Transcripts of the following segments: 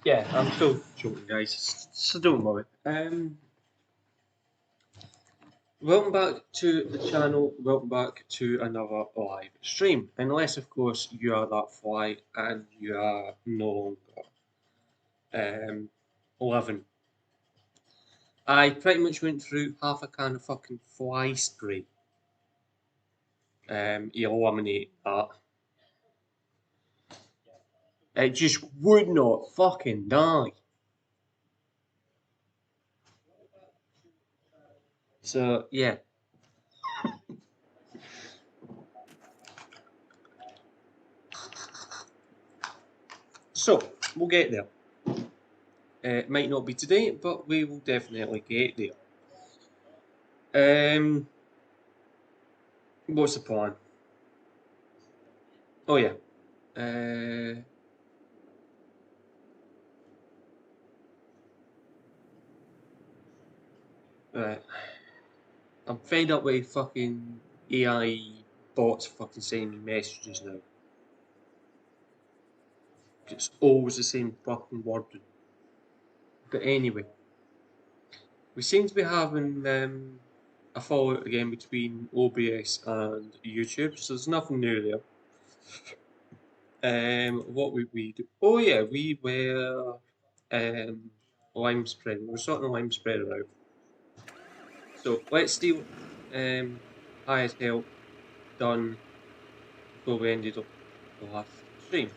Yeah, I'm still joking, guys, so don't worry. Welcome back to the channel, welcome back to another live stream. Unless, of course, you are that fly and you are no longer living. I pretty much went through half a can of fucking fly spray. Eliminate that. It just would not fucking die. So, yeah. So, we'll get there. It might not be today, but we will definitely get there. What's the plan? Oh yeah. Right. I'm fed up with fucking AI bots fucking sending me messages now. It's always the same fucking wording. But anyway, we seem to be having a fallout again between OBS and YouTube, so there's nothing new there. What would we do? Oh yeah, we were lime spreading. We're sorting the lime spreader out. So let's steal highest help done before we ended up the last stream.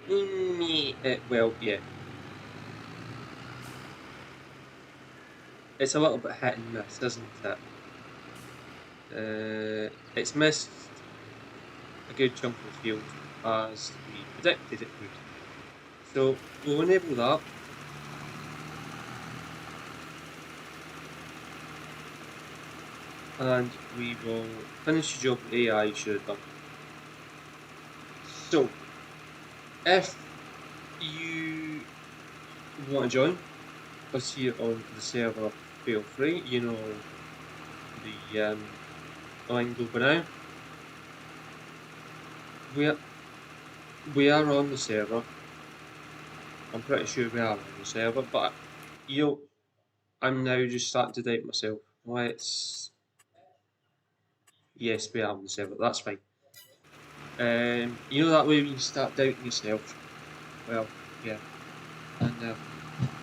Well, yeah. It's a little bit hit and miss, isn't it? It's missed a good chunk of the field as we predicted it would. So we'll enable that. And we will finish the job AI should have done. So, if you want to join us here on the server, feel free. You know the link over now. We are on the server. I'm pretty sure we are on the server, but you know, I'm now just starting to doubt myself. Yes, we are on the server. That's fine. You know that way when you start doubting yourself. Well, yeah. And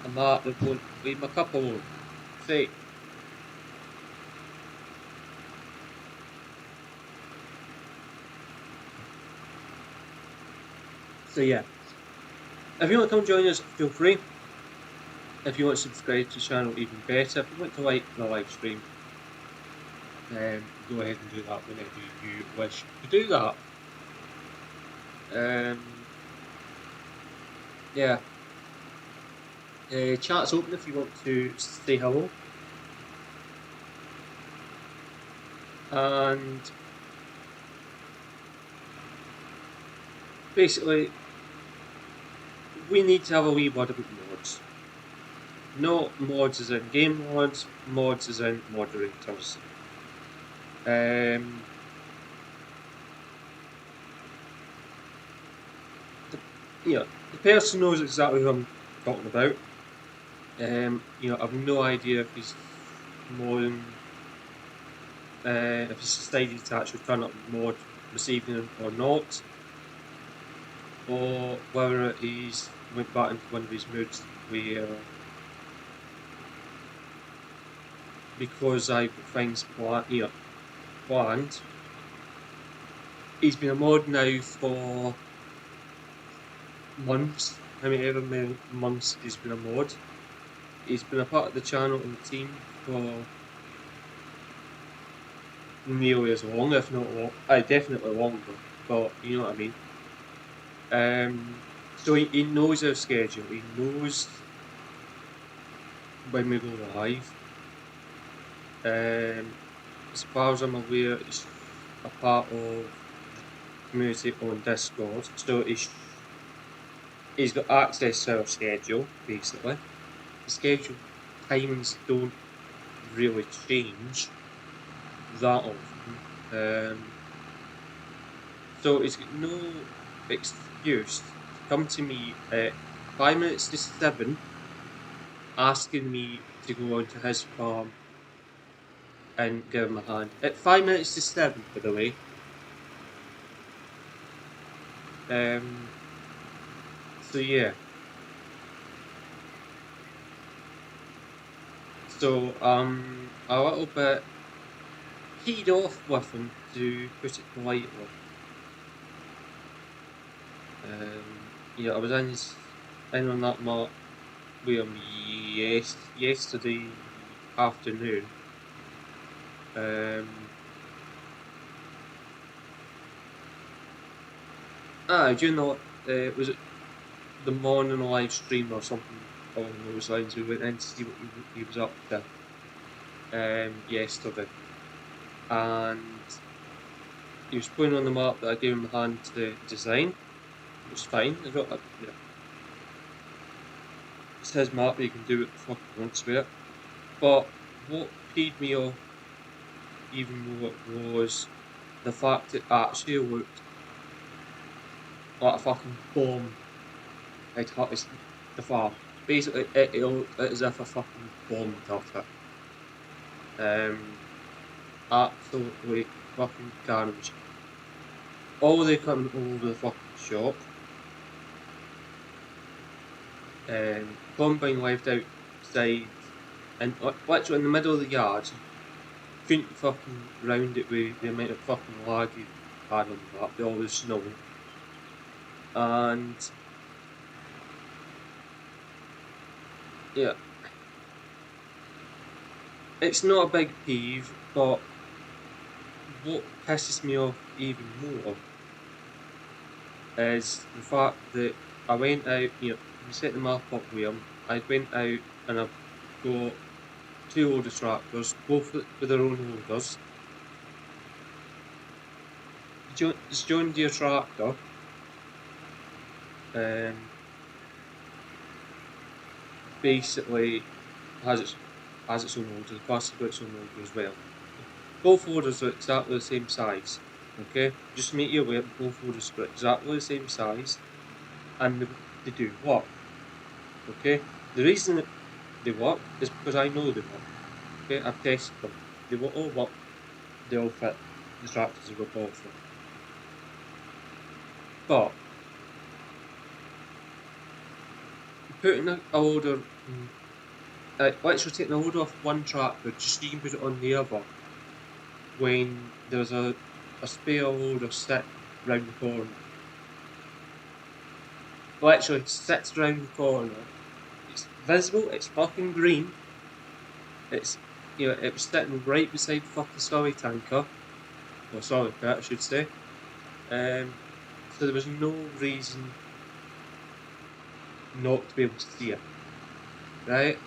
I'm at the point. Leave my cup alone. Say. So yeah. If you want to come join us, feel free. If you want to subscribe to the channel, even better. If you want to like the live stream, go ahead and do that whenever you wish to do that. Yeah. Chat's open if you want to say hello. And basically, we need to have a wee word about mods. No mods as in game mods as in moderators. The person knows exactly who I'm talking about. I've no idea if he's modding, if he's decided to actually turn up mod this evening or not, or whether he's went back into one of his moods where, because I've got things planned, he's been a mod now for months. However many months he's been a mod. He's been a part of the channel and the team for nearly as long, if not long, definitely longer, but you know what I mean. So he knows our schedule, he knows when we go live. As far as I'm aware, he's a part of the community on Discord, so he's got access to our schedule, basically. The schedule timings don't really change that often. So he's got no excuse to come to me at 5 minutes to 7, asking me to go onto his farm and give him a hand. At 5 minutes to 7, by the way. So yeah. So a little bit peed off with him, to put it politely. Yeah, I was in on that mark with him yesterday afternoon. Do you know, was it the morning live stream or something along those lines? We went in to see what he was up to yesterday, and he was putting on the map that I gave him a hand to design, which is fine. I got, you know, it's his map, he can do what the fuck he wants with it. But what peed me off even more was the fact it actually looked like a fucking bomb had hit the farm. Basically, it looked as if a fucking bomb had hit it. Absolutely fucking carnage. All the equipment all over the fucking shop. Combine left outside, and literally in the middle of the yard. You couldn't fucking round it with the amount of fucking lag you had on the map, with all the snow. And yeah, it's not a big peeve, but what pisses me off even more is the fact that I went out, we set the map up with him. I went out and I've got 2 loader tractors, both with their own loaders. This John Deere tractor, basically has its own loader. The classic got its own loader as well. Both loaders are exactly the same size. Okay, just to make you aware, both loaders are exactly the same size, and they do work. Okay, the reason that they work is because I know they work. Okay, I've tested them. They will all work. They all fit the tractors that were bought for. But putting a loader, literally taking a loader off one tractor just so you can put it on the other, when there's a spare loader sitting round the corner. Literally sits round the corner. It's visible. It's fucking green. It's it was sitting right beside fucking Sorry Tanker, or Sorry Pit, I should say. So there was no reason not to be able to see it. Right?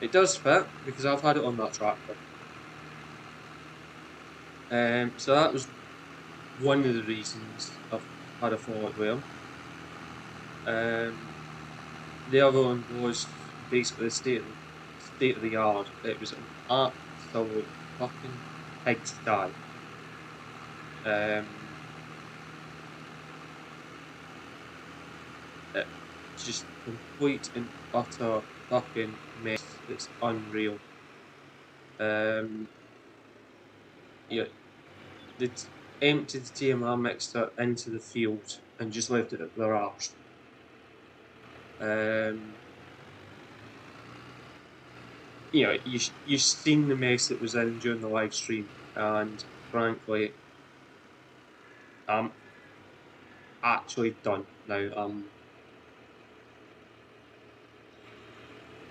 It does fit because I've had it on that tractor. So that was one of the reasons I've had a fallout with him. The other one was basically the state of the yard. It was an absolute fucking pigsty. It's just complete and utter fucking mess. It's unreal. Yeah, they emptied the TMR mixer into the field and just left it at their arse. You've seen the mess that was in during the live stream, and frankly, I'm actually done now.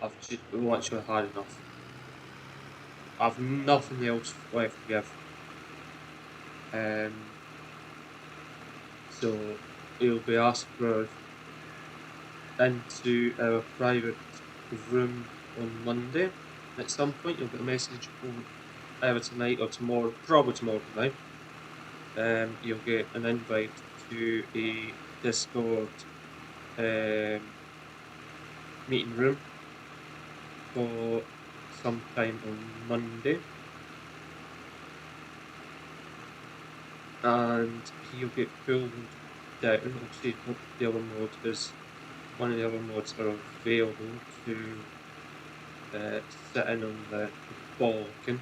I've just literally had enough. I've nothing else left to give. So he'll be asked for into our private room on Monday. At some point, you'll get a message either tonight or tomorrow, probably tomorrow night. You'll get an invite to a Discord meeting room for sometime on Monday, and he'll get pulled down, obviously the other mode is one of the other modes that are available to sit in on the Ballam.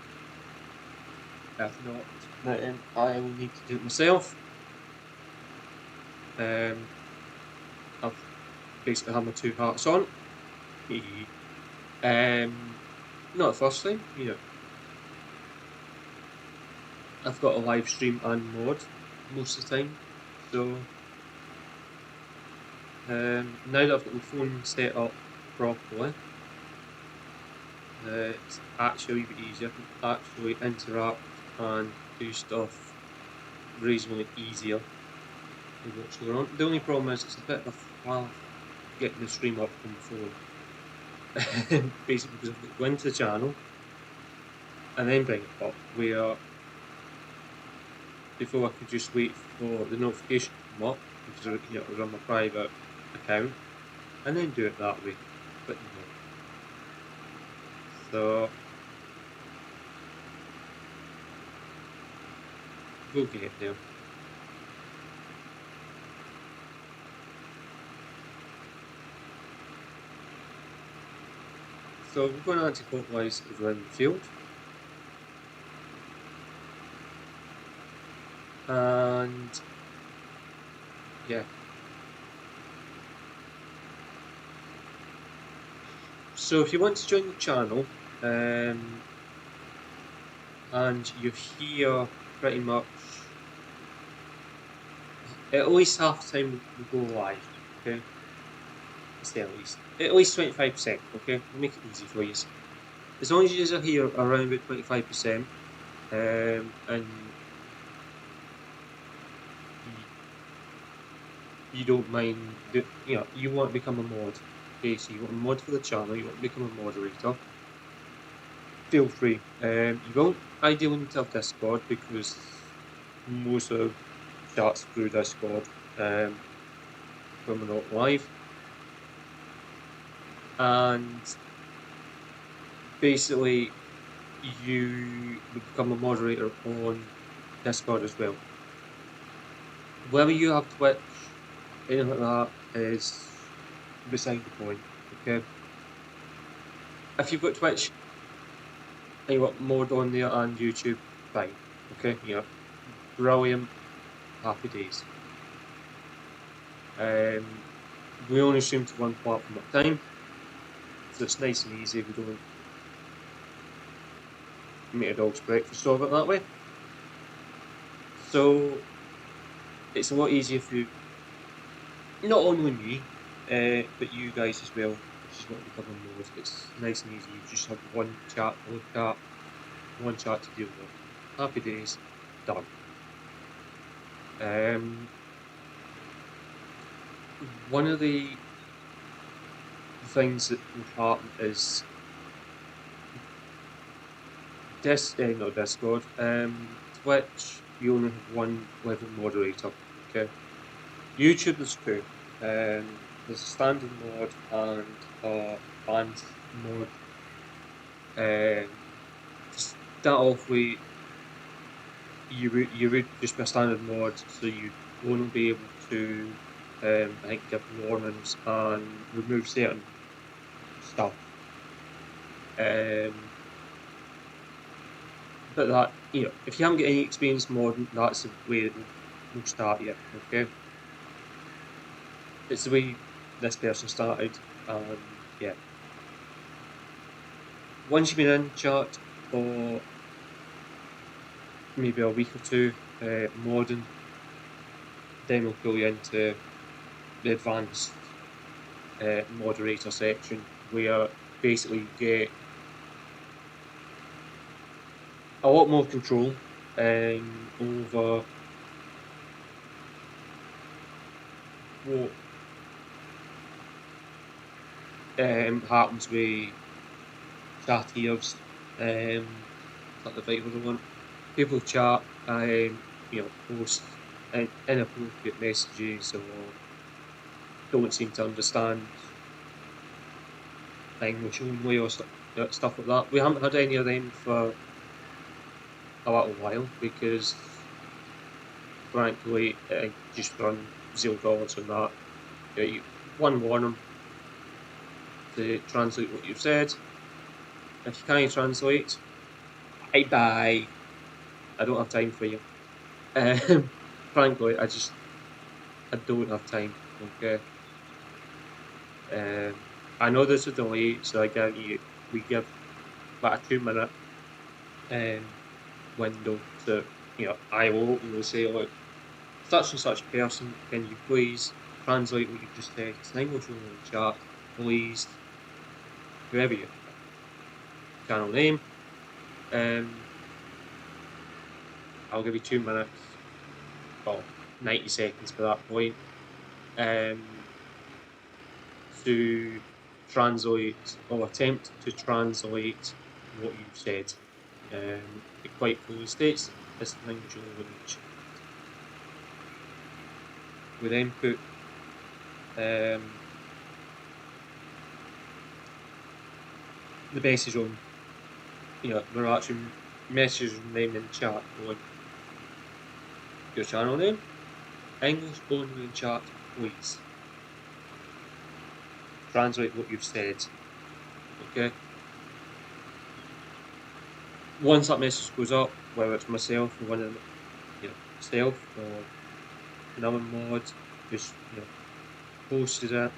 If not, then I will need to do it myself. I've basically had my 2 hearts on. Not the first time, you know. I've got a live stream and mod most of the time, so now that I've got my phone set up properly, it's actually a bit easier. I can actually interact and do stuff reasonably easier with what's going on. The only problem is it's a bit of a faff getting the stream up on the phone. Basically because I've got to go into the channel and then bring it up, where before I could just wait for the notification to come up, because it was on my private account, and then do it that way. But no. So we'll get there. So we're going anti-clockwise around the field. And yeah. So if you want to join the channel, and you're here pretty much at least half the time we go live, okay? I say at least 25%, okay? We'll make it easy for you. As long as you are here around about 25%, and you don't mind, you want to become a mod, okay? So you want a mod for the channel, you want to become a moderator, feel free. You won't ideally need to have Discord, because most of chats through Discord when we're not live. And basically you become a moderator on Discord as well. Whether you have Twitch, anything like that, is beside the point, okay? If you've got Twitch and you want mod on there and YouTube, fine, okay? Yeah, brilliant, happy days. We only stream to one platform at a time, so it's nice and easy. We don't make a dog's breakfast of it that way. So it's a lot easier for you, not only me, but you guys as well. Just want to become a mod. It's nice and easy. You just have one chat to look at, one chat to deal with. Happy days, done. One of the things that will happen is not Discord, Twitch, you only have one level moderator, okay? YouTube there's 2. There's a standard mod and a advanced mod. To start off with, you would just be a standard mod, so you won't be able to I think give warnings and remove certain stuff. But that, if you haven't got any experience modding, that's the way it will start you, okay? It's the way this person started, and yeah. Once you've been in chat for maybe a week or 2 modding, then we'll pull you into the advanced moderator section, where basically you get a lot more control over what happens with chattiers, like the vital one. People chat, post inappropriate messages, or don't seem to understand English only, or stuff like that. We haven't had any of them for a little while, because frankly it just run $0 on that. You one warning to translate what you've said. If you can't translate, bye. I don't have time for you. Frankly, I don't have time. Okay. I know there's a delay, so we give about a 2-minute window. So I will openly say, look, such and such person, can you please translate what you've just said? It's an English only in the chat, please. Whoever you channel name. I'll give you 2 minutes, well, 90 seconds for that point, to translate or attempt to translate what you've said. It quite clearly states this language only within the chat. We then put the message on, we're actually messaging them in chat going, your channel name, English only in chat, please. Translate what you've said. Okay. Once that message goes up, whether it's myself or one of myself or another mod who's posted it,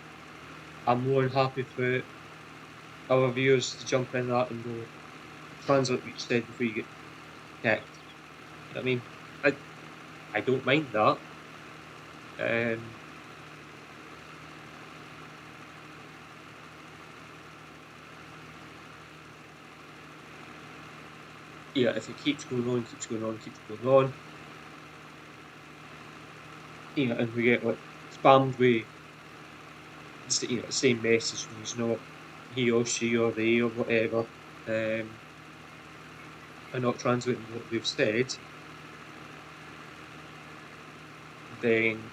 I'm more than happy for our viewers to jump in that and go translate what you said before you get kicked. I mean, I don't mind that. If it keeps going on, and we get spammed with the same message when he's not he or she or they or whatever, and not translating what they've said, then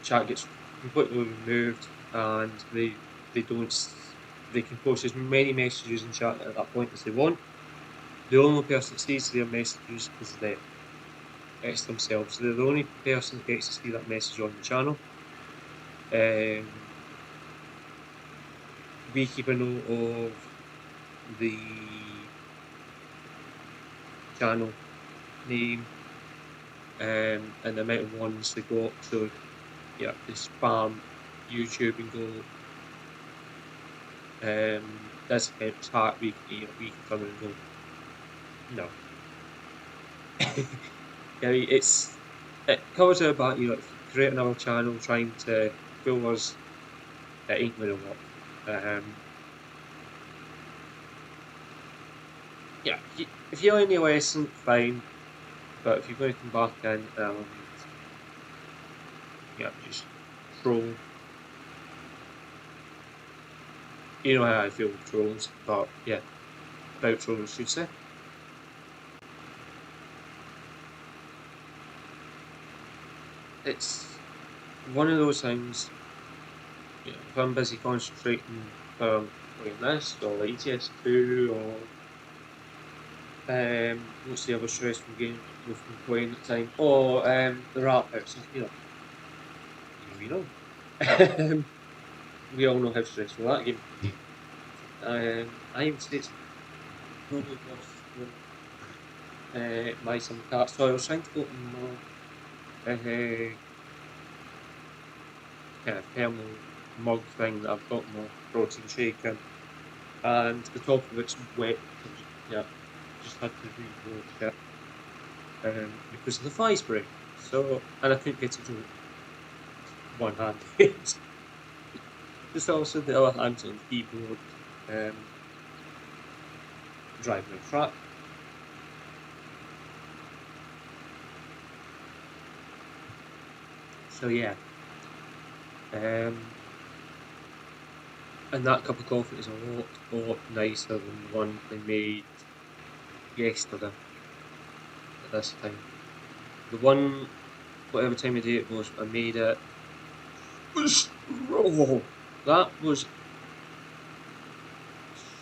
chat gets completely removed, and they can post as many messages in chat at that point as they want. The only person that sees their messages is them. It's themselves. They're the only person that gets to see that message on the channel. We keep a note of the channel name and the amount of ones they got. So they spam YouTube and go, this account's hacked. We can come in and go, no. It covers our back. If you create another channel trying to fool us, it ain't gonna work. If you learn your lesson, fine. But if you're going to come back in and just troll, you know how I feel with trolls. But about trolls, should say. It's one of those things. If I'm busy concentrating on playing this or ETS2 or what's the other stressful game we've been playing at the time, or the Rat House, we all know how stressful that game. I even say it's probably worth buy some cards. So I was trying to go to more kind of thermal mug thing that I've got my protein shake in, and the top of it's wet. Just had to reload it because of the fly spray. So, and I couldn't get it to one hand. Just also the other hand on the keyboard, driving a truck. So and that cup of coffee is a lot nicer than the one they made yesterday at this time. The one, whatever time of day it was, I made it, that was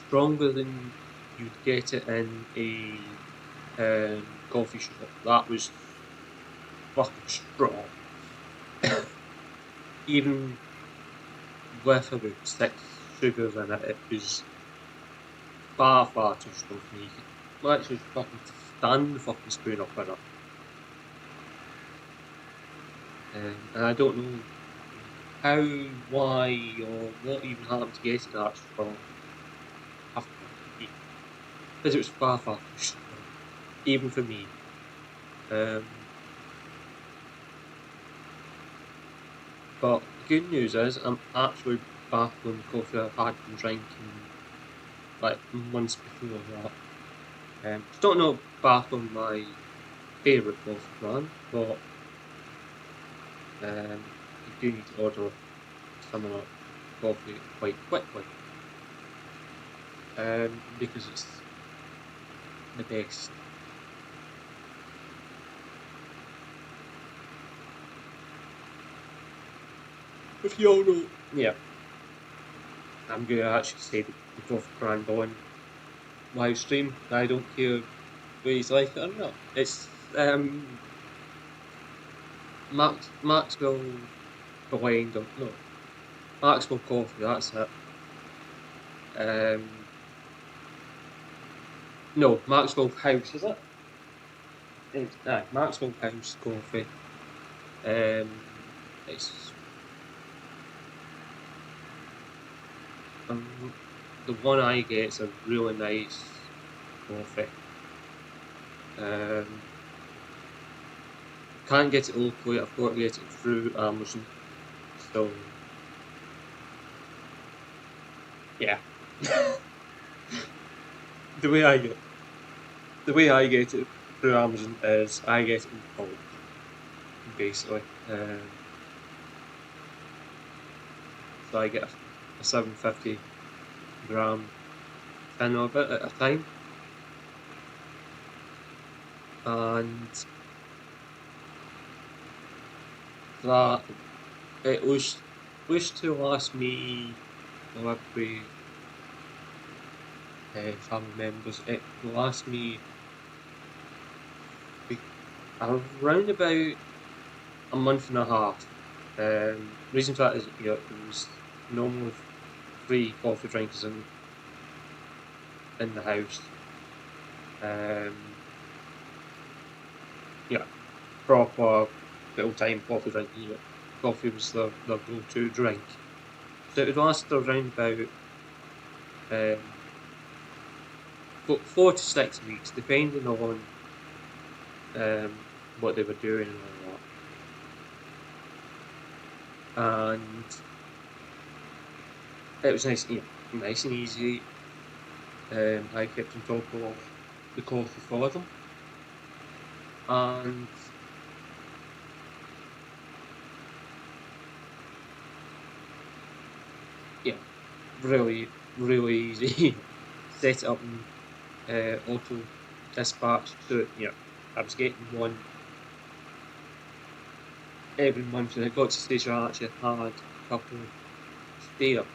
stronger than you'd get it in a coffee shop. That was fucking strong. even with about 6 sugars in it, it was far too strong for me. You could literally fucking stand the fucking spoon up in it. And I don't know how, why, or what even happened to get it that strong after because it was far too strong, even for me. But the good news is I'm actually back on the coffee I've had been drinking like months before that. Still not back on my favourite coffee brand, but you do need to order some of that coffee quite quickly. Because it's the best. If you all know, yeah, I'm gonna actually say the coffee brand on live stream. I don't care whether you like it or not. It's Maxwell Blend or no Maxwell Coffee. That's it. No, Maxwell House is it? It's Maxwell House Coffee. It's the one I get is a really nice coffee. Can't get it locally. I've got to get it through Amazon. So yeah, the way I get it through Amazon is I get it in bulk, basically. So I get a 750 gram tin of it at a time, and that it used to last me probably family members. It lasts me around about a month and a half. Reason for that is it was normally 3 coffee drinkers in the house. Proper little time coffee drinking. Coffee was their go-to drink. So it would last around about 4 to 6 weeks, depending on what they were doing and all that. And it was nice and easy. I kept on top of the coffee for them, and yeah, really easy. Set it up in auto dispatch. So I was getting one every month, and it got to the stage where I actually had a couple spare.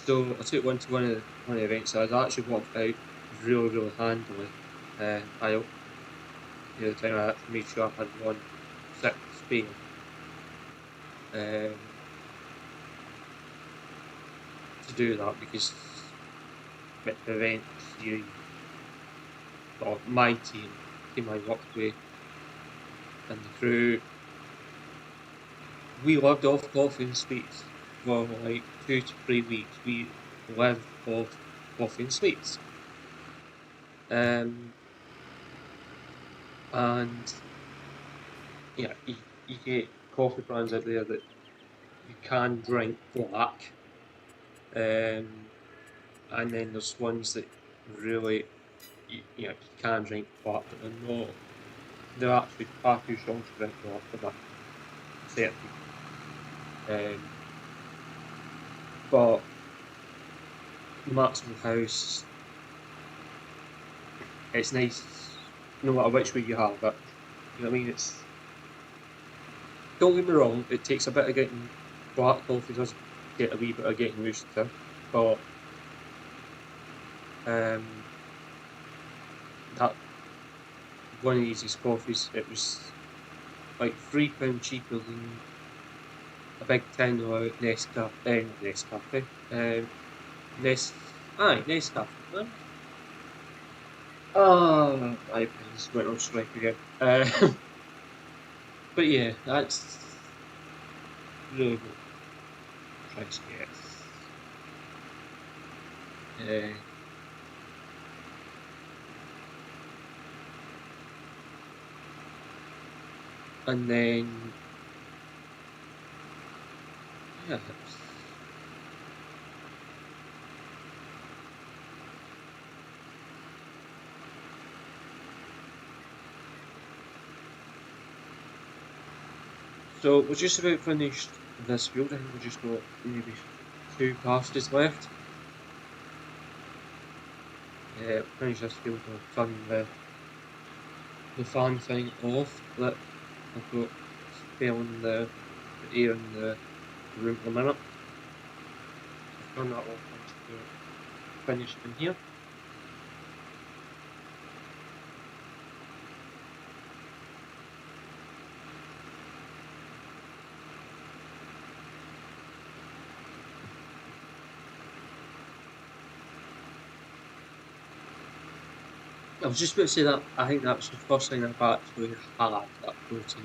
So I took one to one of the events. So I actually walked out really handily. The other time I actually made sure I had one set spare. To do that because with events or my team I worked with and the crew, we lived off coffee and sweets for like 2 to 3 weeks. We lived off coffee and sweets. And you get coffee brands out there that you can drink black, and then there's ones that really you can drink black, but they're actually far too strong to drink black for that certain people. But Maxwell House, it's nice no matter which way you have it. You know what I mean? Don't get me wrong, it takes a bit of getting black coffee, does get a wee bit of getting used to, but that one of the easiest coffees, it was like £3 cheaper than a big tin of Nescafe. Nescafe. Oh, my pens went on strike again. But yeah, that's really what I'm trying to get. And then yeah, so we're just about finished this field. I think we've just got maybe 2 pastures left. Finish this field. I've done the fan thing off. That I've got spelling the air in the room at the minute. I've done that off once we're finished in here. I was just about to say that I think that was the first thing I've actually had that protein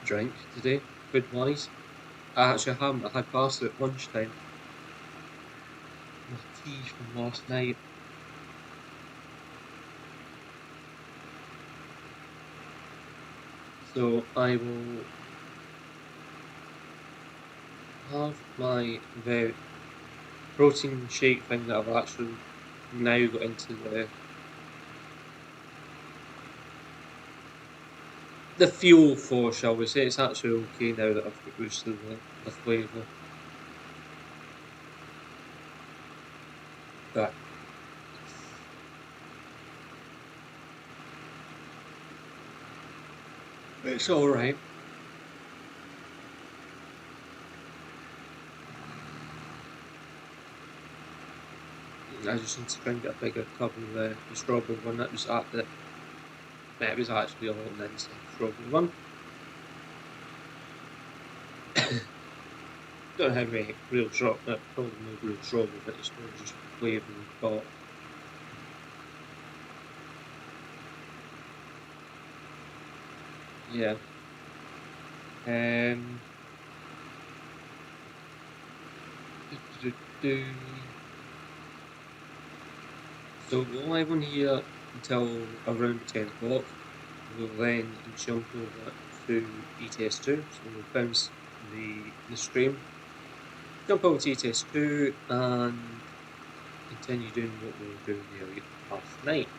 drink today, food wise. I actually haven't. I had pasta at lunchtime. My tea from last night. So I will have my protein shake thing that I've actually now got into the fuel for, shall we say. It's actually okay now that I've got used to the flavour. But it's alright. I just need to try and get a bigger cup of the strawberry one. That was at the. It was actually all in the strawberry one. Don't have any real probably no real strawberry, but it's more just flavour we've got. Yeah. Um. do, do, do. So we'll live on here until around 10 o'clock. We'll then jump over to ETS2, so we'll bounce the stream, jump over to ETS2 and continue doing what we were doing nearly last night.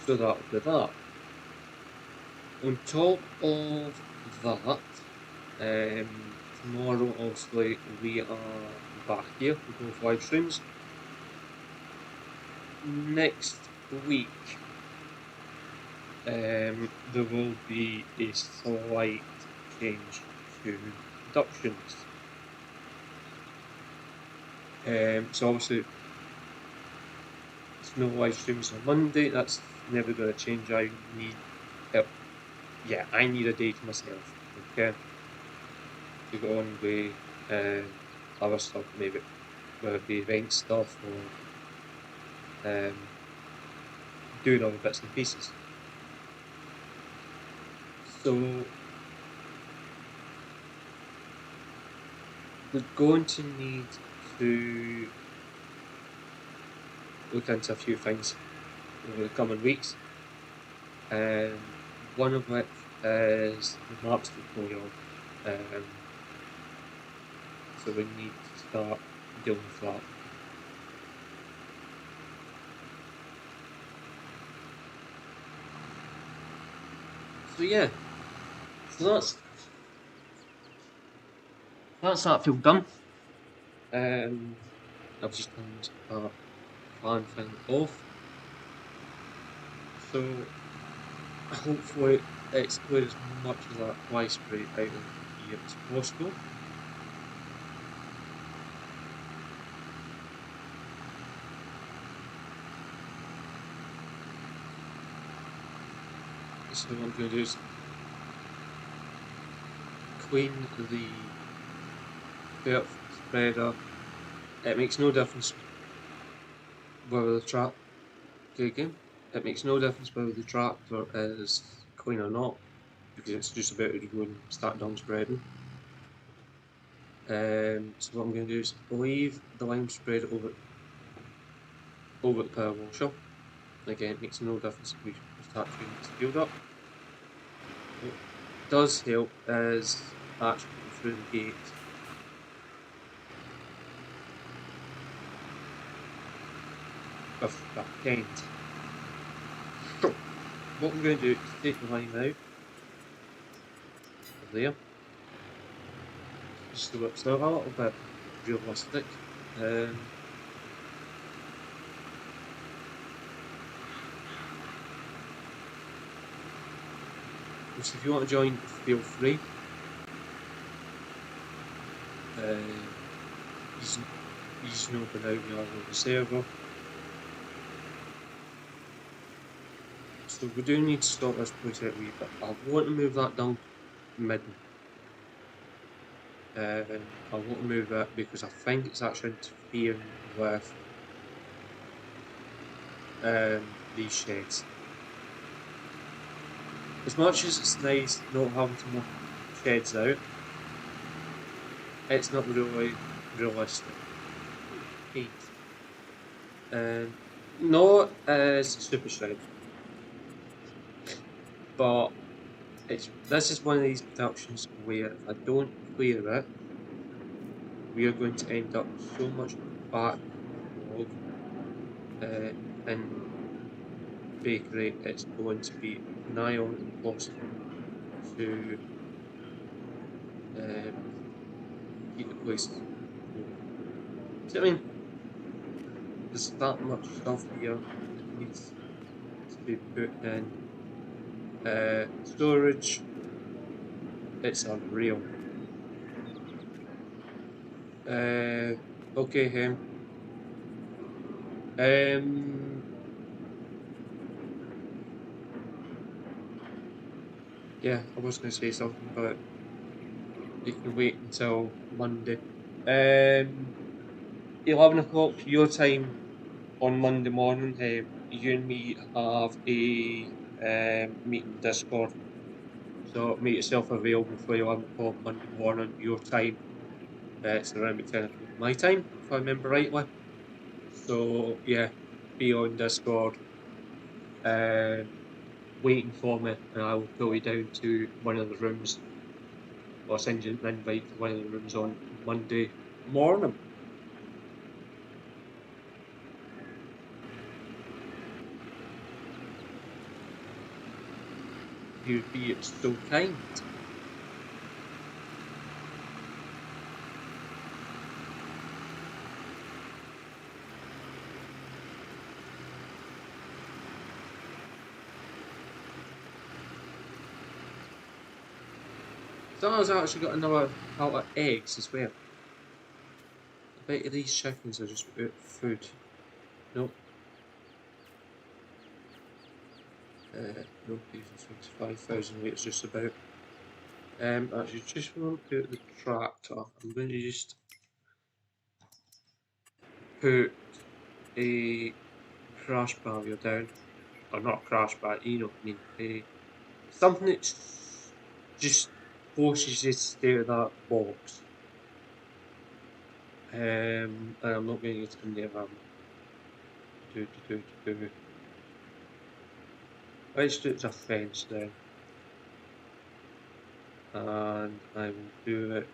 So that'll be that. On top of that, tomorrow obviously we are back here with both live streams. Next week there will be a slight change to productions. So obviously it's no live streams on Monday, that's never going to change. I need a day to myself, okay, to go on with other stuff, maybe whether it be event stuff or doing other bits and pieces. So we're going to need to look into a few things over the coming weeks, and one of which is the maps tutorial. So we need to start dealing with that. So yeah, so that's that field done. I've just turned that fan thing off. So hopefully it's cleared as much of that fly spray out of here as possible. So what I'm going to do is clean the dirt spreader. It makes no difference whether the tractor, again, it makes no difference whether the tractor is clean or not, because it's just about to go and start down spreading. So what I'm going to do is leave the lime spread over the power washer. Again, it makes no difference if we start tuning this field up. What does help is actually going through the gate. With a tent. So, what I'm going to do is take the line out of there, just so it's a little bit realistic. So if you want to join, feel free. He's not been out there on the server. So we do need to stop this place out a wee bit. I want to move that down midden. I want to move it because I think it's actually interfering with these sheds. As much as it's nice not having to knock sheds out, it's not really realistic. Not as super shred, but this is one of these productions where if I don't clear it, we are going to end up with so much backlog in bakery, it's going to be nigh on impossible to keep the place going. So, I mean, there's that much stuff here that needs to be put in storage. It's unreal. Okay, him. Yeah, I was going to say something, but you can wait until Monday. 11 o'clock your time on Monday morning. You and me have a meeting Discord. So make yourself available for 11 o'clock Monday morning, your time. It's around 10 o'clock my time, if I remember rightly. So yeah, be on Discord, waiting for me, and I will pull you down to one of the rooms, or send you an invite to one of the rooms on Monday morning. You'd be so kind. Someone's actually got another out of eggs as well. I bet you these chickens are just without food. Nope. No, these are 25,000 litres just about. Actually, just want to put the tractor. I'm going to just put a crash barrier down. Or not a crash barrier, you know what I mean. Something that just forces you to stay at that box. And I'm not going to get in there. Let's do it as a fence now. And I will do it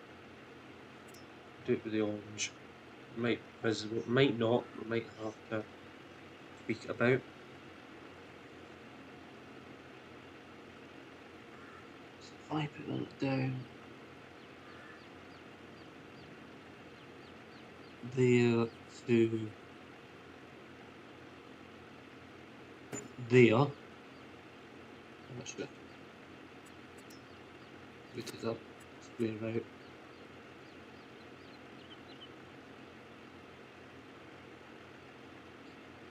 with the orange. Might be visible, might not, we might have to tweak it about. So if I put that down there to there, actually, put it up square out.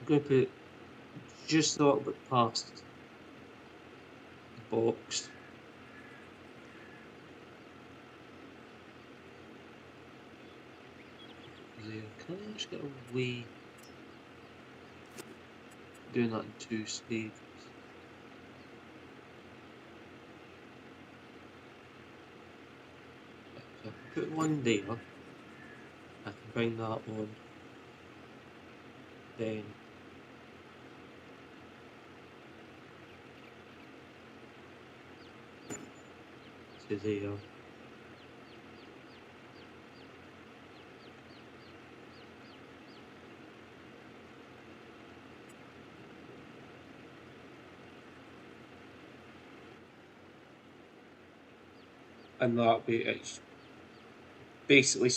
I'm going to put just a little bit past the box. There. Can I just get away doing that in 2 stages? So I can put one there, I can bring that on, then to there. And that way it's basically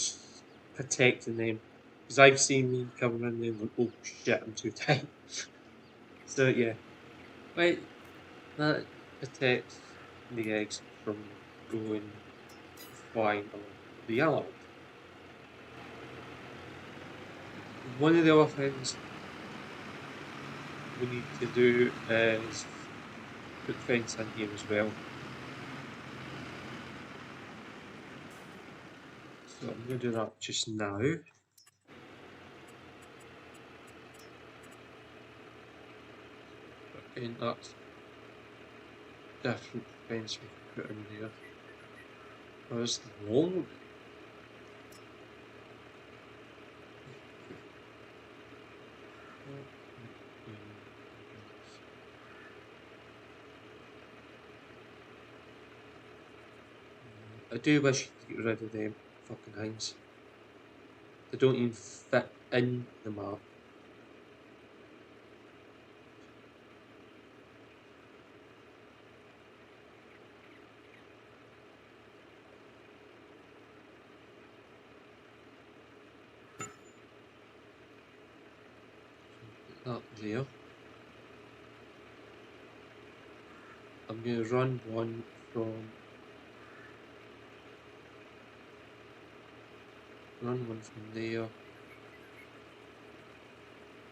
protecting them. Because I've seen me coming in there and going, oh shit, I'm too tight. So yeah, right, that protects the eggs from going flying on the island. One of the other things we need to do is put fence in here as well. So I'm going to do that just now. And that's different fence we can put in there. There's long. I do wish you could get rid of them fucking things. They don't even fit in the map. Put that there. I'm going to run one from there.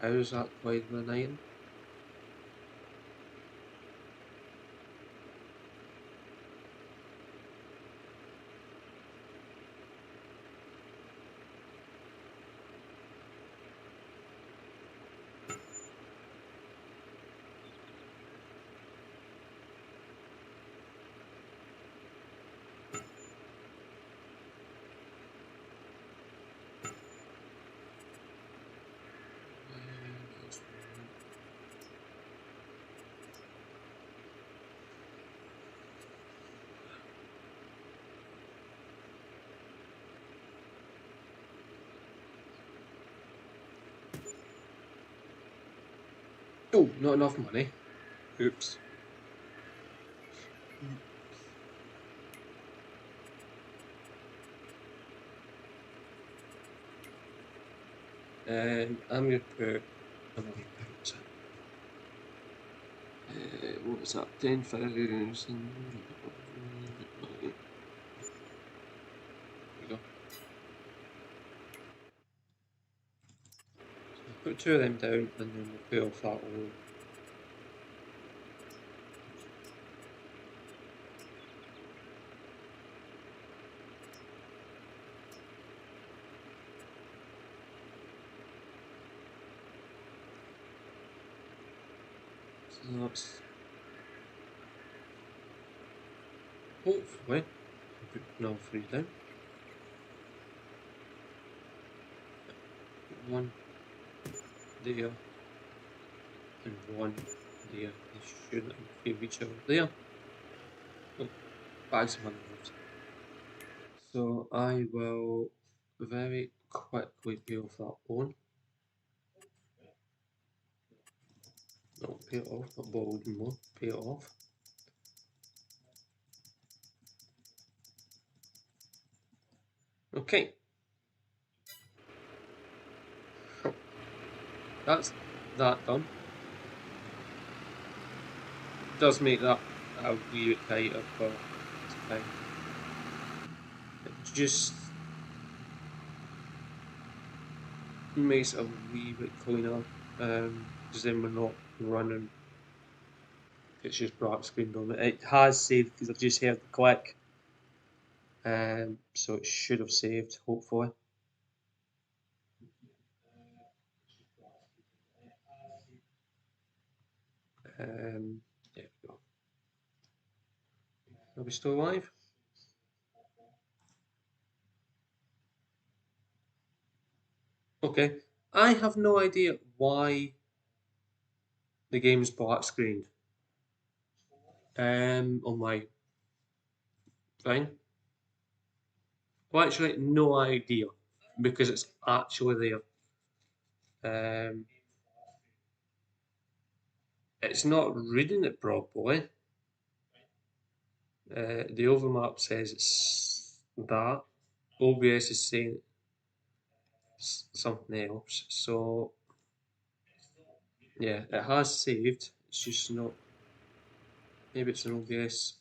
How is that quite an item? Oh, not enough money. Oops. And I'm going to put another pounds in. What was that? 10,000. There we go. So I'll put 2 of them down and then we'll pay off that loan. So that's hopefully I'll put another 3 down. Put 1 there and 1 there. They shouldn't interfere with each other there. Oh, bags of money. So I will very quickly pay off that loan. Not pay it off, not borrow even more, pay it off. Okay. That's that done. It does make that a wee bit tighter, but it's fine. It just makes it a wee bit cleaner, because then we're not running It's just black screened on it. It has saved because I've just heard the click. So it should have saved, hopefully. There we go. Are we still live? Okay. I have no idea why the game's black screened. On my thing. Well, actually, no idea because it's actually there. It's not reading it properly. The overmap says it's that. OBS is saying it's something else. So yeah, it has saved. It's just not. Maybe it's an OBS.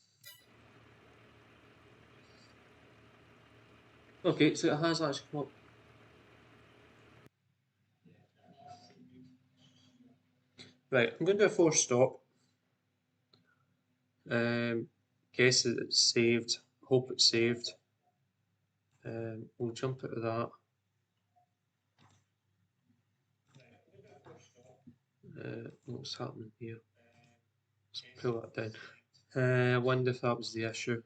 Okay, so it has actually come up. Right, I'm going to do a force stop. Guess that it's saved. Hope it's saved. We'll jump out of that. What's happening here? Let's pull that down. I wonder if that was the issue.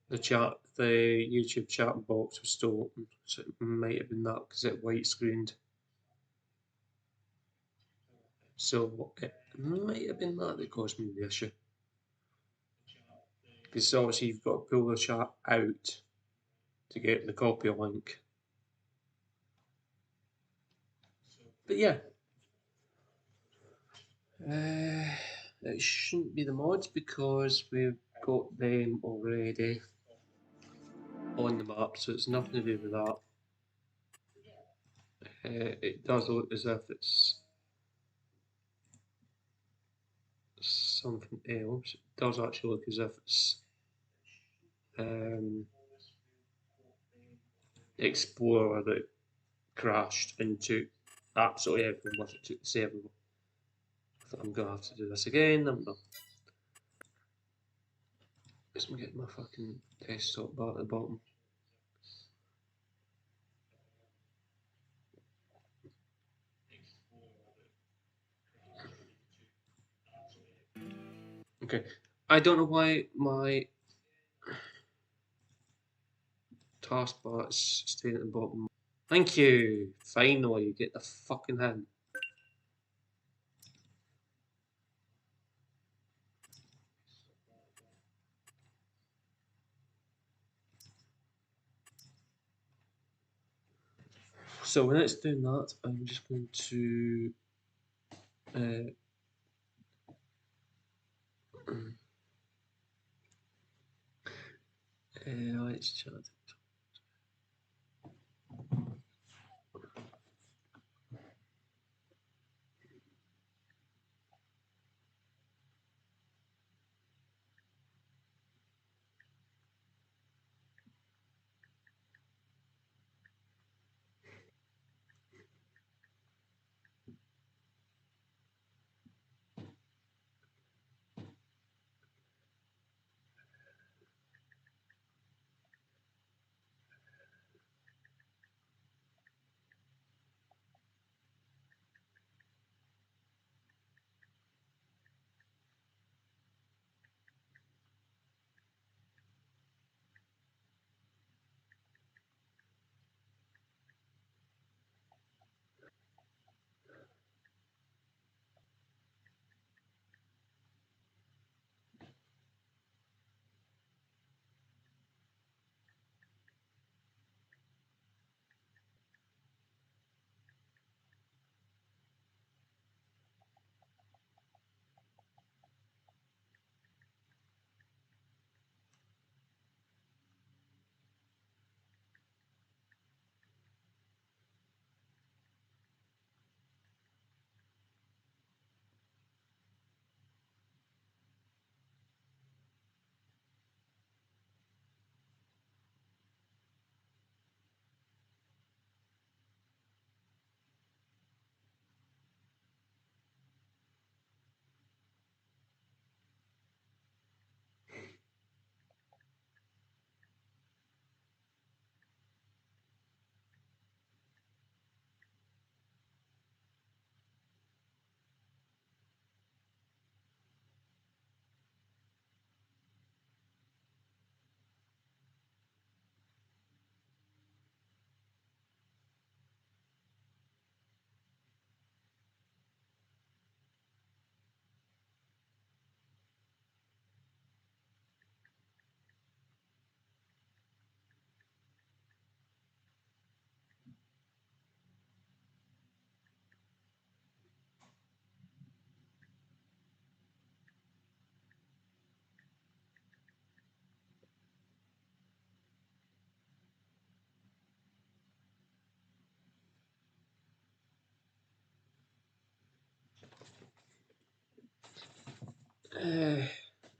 The YouTube chat box was still open, so it might have been that because it white screened. So it might have been that caused me the issue. Because obviously you've got to pull the chat out to get the copy link. But yeah, it shouldn't be the mods because we've got them already on the map, so it's nothing to do with that. It does look as if it's something else. It does actually look as if it's Explorer that crashed into absolutely everything once it took the server. I'm gonna have to do this again. Let's get my fucking desktop bar at the bottom. Okay, I don't know why my taskbar is staying at the bottom. Thank you. Finally, you get the fucking hint. So when it's doing that, I'm just going to let's chat.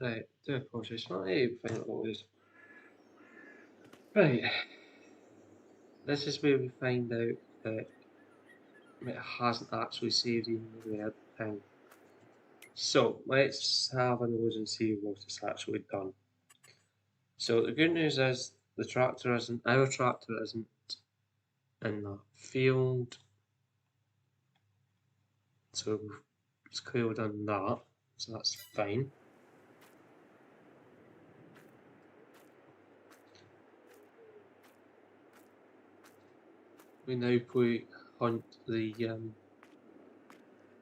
Right, do apologise for that. Find out what it is. Right, this is where we find out that it hasn't actually saved even the weird thing. So let's have a nose and see what it's actually done. So the good news is our tractor isn't in the field. So it's clearly done that. So that's fine. We now hunt the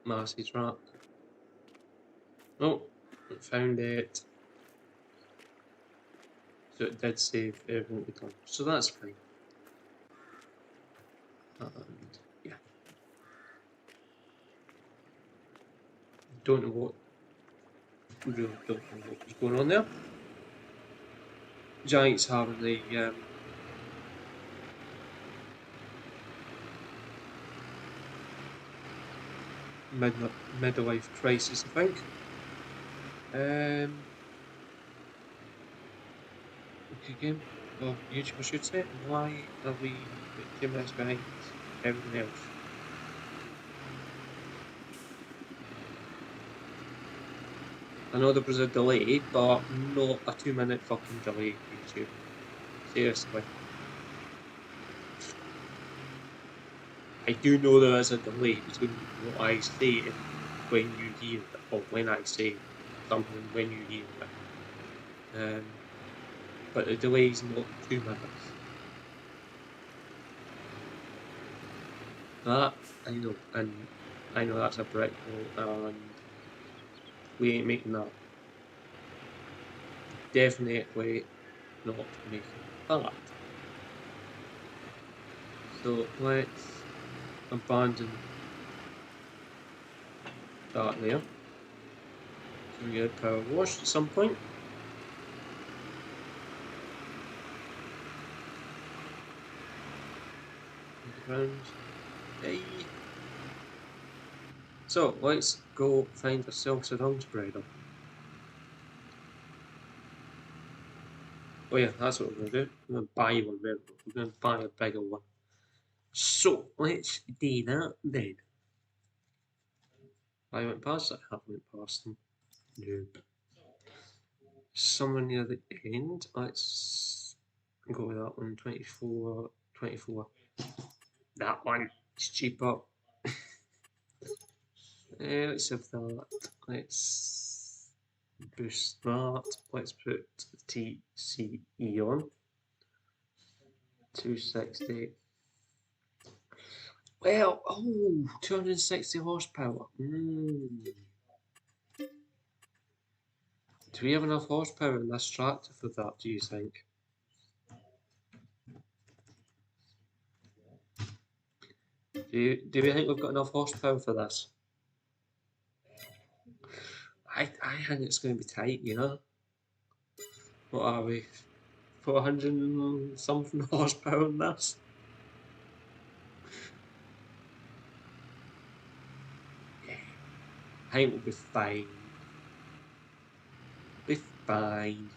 Massey trap. Oh, it found it. So it did save everything we've done. So that's fine. And yeah. Don't know what really don't know what was going on there. Giants having the midlife crisis, I think. Okay, game. Well, YouTube should say, why are we 2 minutes behind everything else? I know there was a delay, but not a 2 minute fucking delay, YouTube. Seriously. I do know there is a delay between what I say and when you hear it, or when I say something when you hear it. But the delay is not 2 minutes. That I know, and I know that's a brick wall, and we ain't making that. Definitely not making that. So let's abandon that there. So we get power wash at some point. Hey. So let's go find ourselves a dung spreader. Oh yeah, that's what we're gonna do. We're gonna buy one, we're gonna buy a bigger one. So let's do that then. I went past it, I haven't went past them. Nope. Somewhere near the end. Let's go with that one. 24, 24. That one. It's cheaper. Let's have that. Let's boost that. Let's put TCE on. 260. Well, oh, 260 horsepower. Do we have enough horsepower in this tractor for that, do you think? Do we think we've got enough horsepower for this? I think it's going to be tight, you know? What are we? 400 and something horsepower in this? Yeah. I think we'll be fine. Be fine.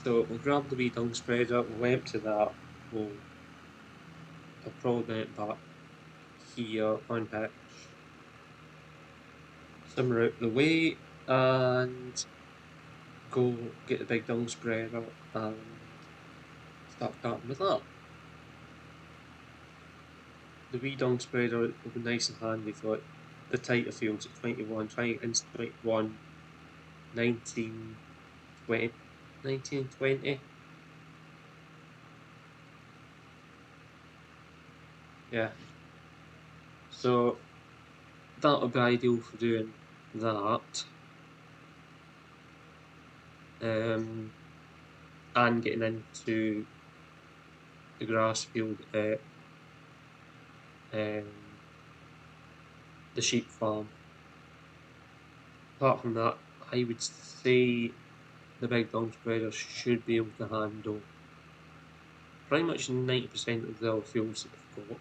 So we'll grab the wee dung spreader, we'll empty that, we'll probably it back here, unhitch, simmer out the way, and go get the big dung spreader and start cutting with that. The wee dung spreader will be nice and handy for the tighter fields at 21, trying into 21, 19, 20, 19, 20. Yeah. So that would be ideal for doing that. And getting into the grass field at the sheep farm. Apart from that, I would say the big dung spreaders should be able to handle pretty much 90% of the other fields that we've got.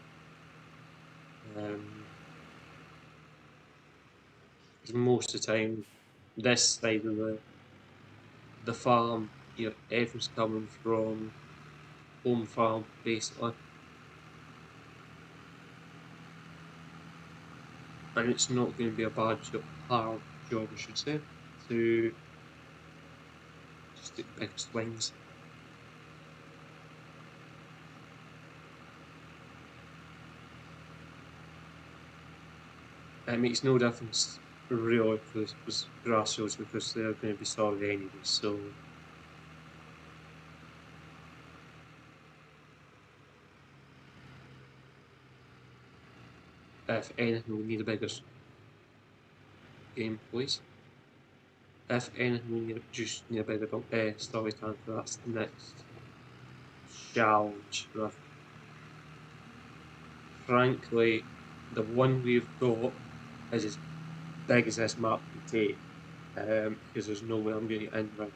'Cause most of the time, this side of the farm, everything's coming from home farm basically, and it's not going to be a hard job, I should say, to just get the biggest wings. It makes no difference really for the grass fields because they're going to be solid anyway. So if anything, we need a bigger game, please. If anything, we just need a bigger storage tank. That's the next challenge. Frankly, the one we've got is as big as this map can take, because there's no way I'm going to get in around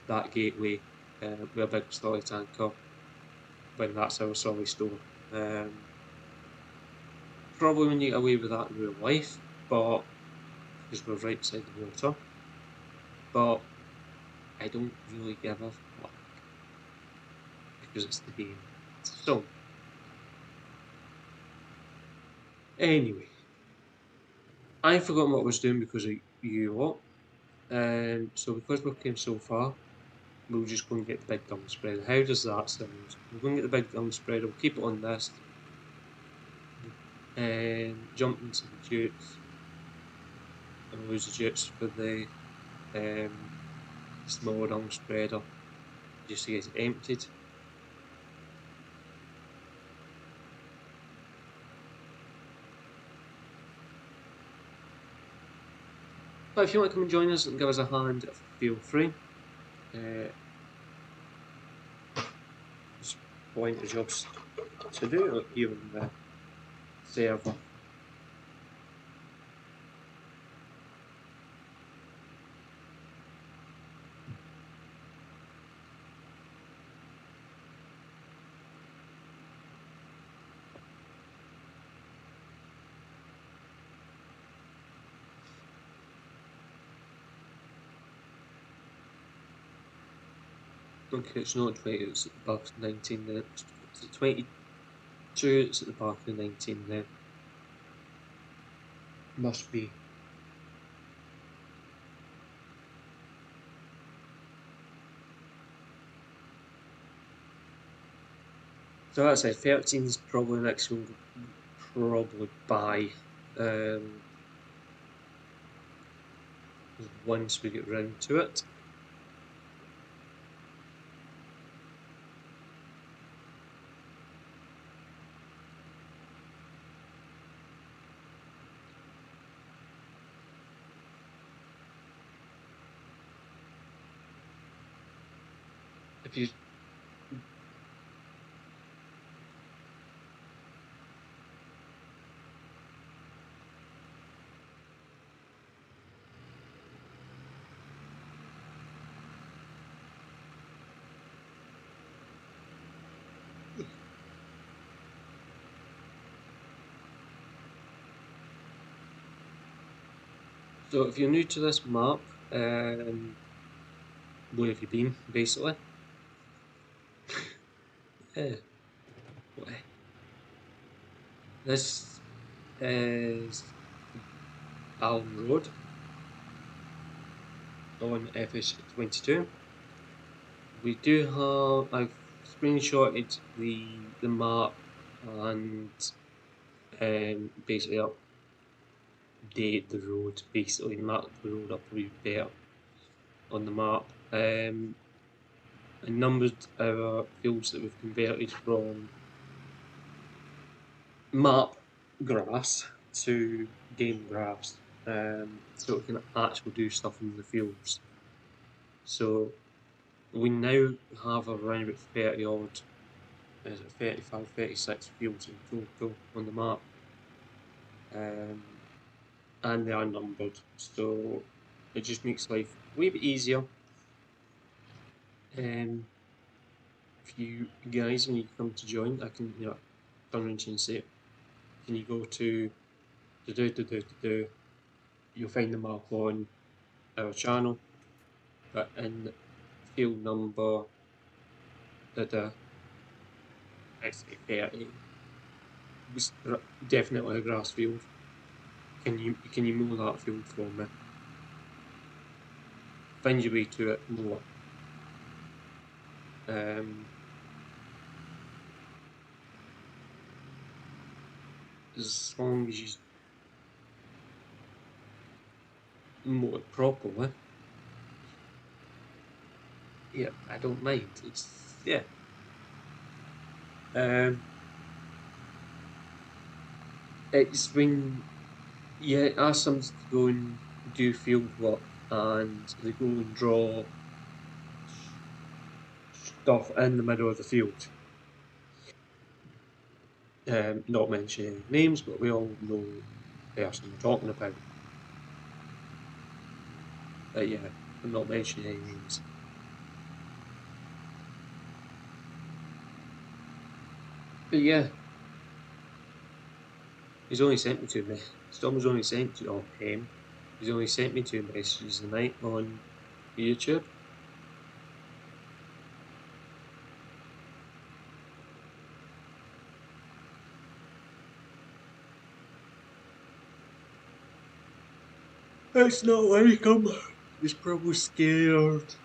that gateway with a big storage tanker when that's our solid store. Probably when you get away with that in real life, but because we're right beside the water. But I don't really give a fuck because it's the game. So anyway, I've forgotten what I was doing because of you lot. So because we've came so far, we'll just go and get the big dung spreader. How does that sound? We're going to get the big dung spreader, we'll keep it on this, and jump into the jutes, and lose the jutes for the smaller dung spreader, just to get it emptied. But if you want to come and join us and give us a hand, feel free. There's plenty of jobs to do, like even the server. Okay, it's not 20, it's at the back of 19 then. It's 22, it's at the back of 19 then. Must be. So that's it, 13 is probably the next one we'll probably buy. Once we get round to it. If you So if you're new to this map, where have you been, basically? This is Ballam Road on FS22. We do have, I've screenshotted the map and basically update the road, basically map the road up a wee bit better on the map. And numbered our fields that we've converted from map grass to game grass, so we can actually do stuff in the fields. So we now have around about 30 odd, is it 35, 36 fields in total on the map, and they are numbered, so it just makes life a wee bit easier. If you guys, when you come to join, I can turn around to you and say, can you go to do, you'll find them up on our channel, but in field number it's 30. It's definitely a grass field. Can you mow that field for me? Find your way to it, mow it. As long as you mow it properly, yeah, I don't mind. It's when you ask them to go and do field work and they go and draw stuff in the middle of the field. Not mentioning names, but we all know the person we're talking about. Yeah, I'm not mentioning any names. But yeah, he's only sent me two messages. Storm's only sent to him. He's only sent me two messages tonight on YouTube. It's not like him. He's probably scared.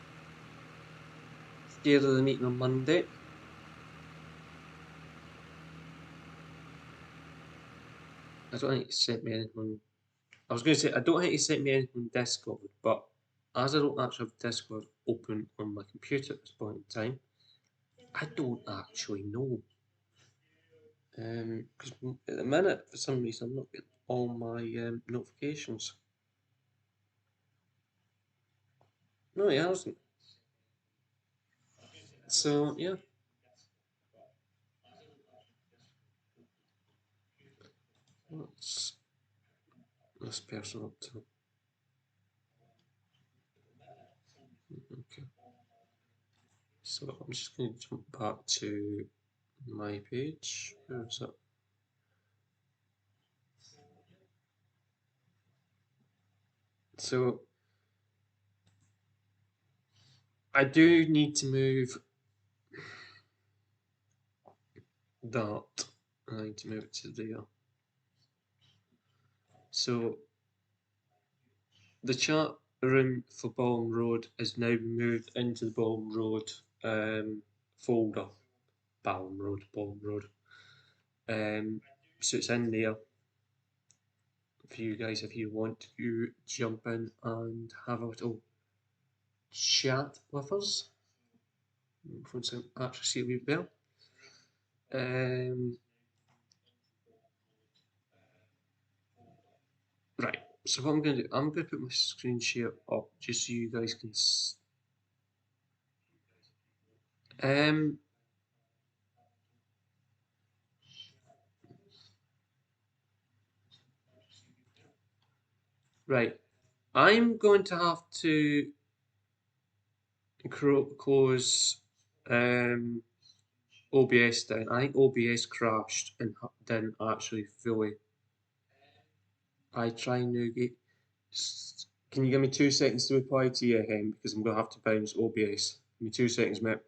Scared of the meeting on Monday. I don't think he sent me anything. I was going to say, I don't think he sent me anything on Discord, but as I don't actually have Discord open on my computer at this point in time, I don't actually know. Because at the minute, for some reason, I'm not getting all my notifications. No, he hasn't. So, yeah. What's this person up to? Okay. So, I'm just going to jump back to my page. Where is it? So, I do need to move that. I need to move it to there. So, the chat room for Ballam Road is now moved into the Ballam Road folder. Ballam Road. So it's in there for you guys if you want to jump in and have a little chat with us. For some actually see a wee bell. Right. So what I'm going to do, I'm going to put my screen share up just so you guys can. Right. I'm going to have to close OBS down. I think OBS crashed and didn't actually fully. I try and get. Can you give me 2 seconds to reply to you, Hen? Because I'm going to have to bounce OBS. Give me 2 seconds, mate.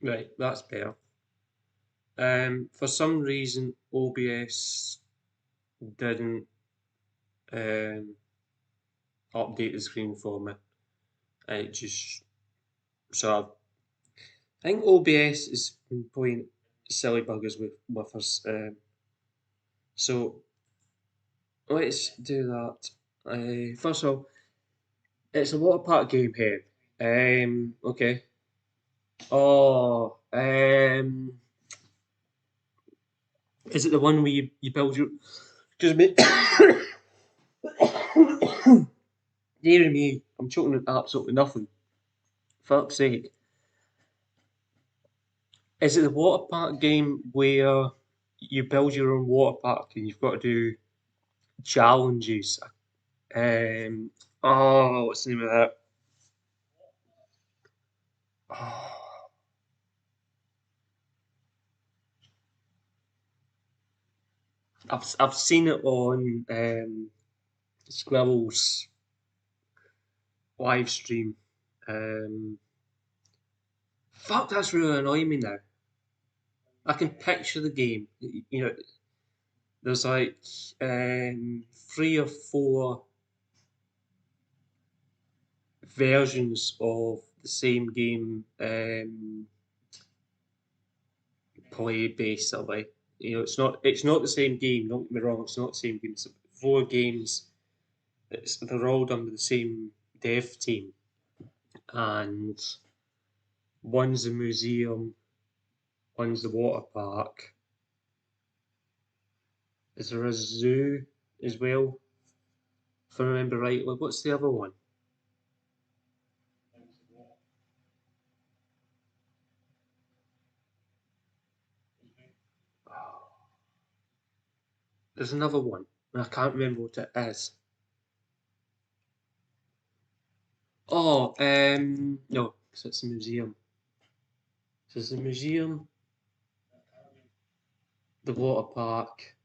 Right, that's better. For some reason, OBS didn't update the screen for me. It just so I think OBS has been playing silly buggers with us. So let's do that. First of all, it's a water park game here. Okay. Oh, is it the one where you build your? Excuse me. Dear me, I'm choking on absolutely nothing. Fuck's sake. Is it the water park game where you build your own water park and you've got to do challenges? Oh, what's the name of that? Oh, I've seen it on Squirrel's live stream. Um, Fuck, that's really annoying me now. I can picture the game. You know, there's like three or four versions of the same game played basically. You know, it's not the same game. Don't get me wrong, it's not the same game. It's four games. They're all done with the same dev team, and one's a museum, one's the water park. Is there a zoo as well? If I remember rightly, what's the other one? There's another one, and I can't remember what it is. Oh, no, 'cause it's a museum. So it's the museum, the water park,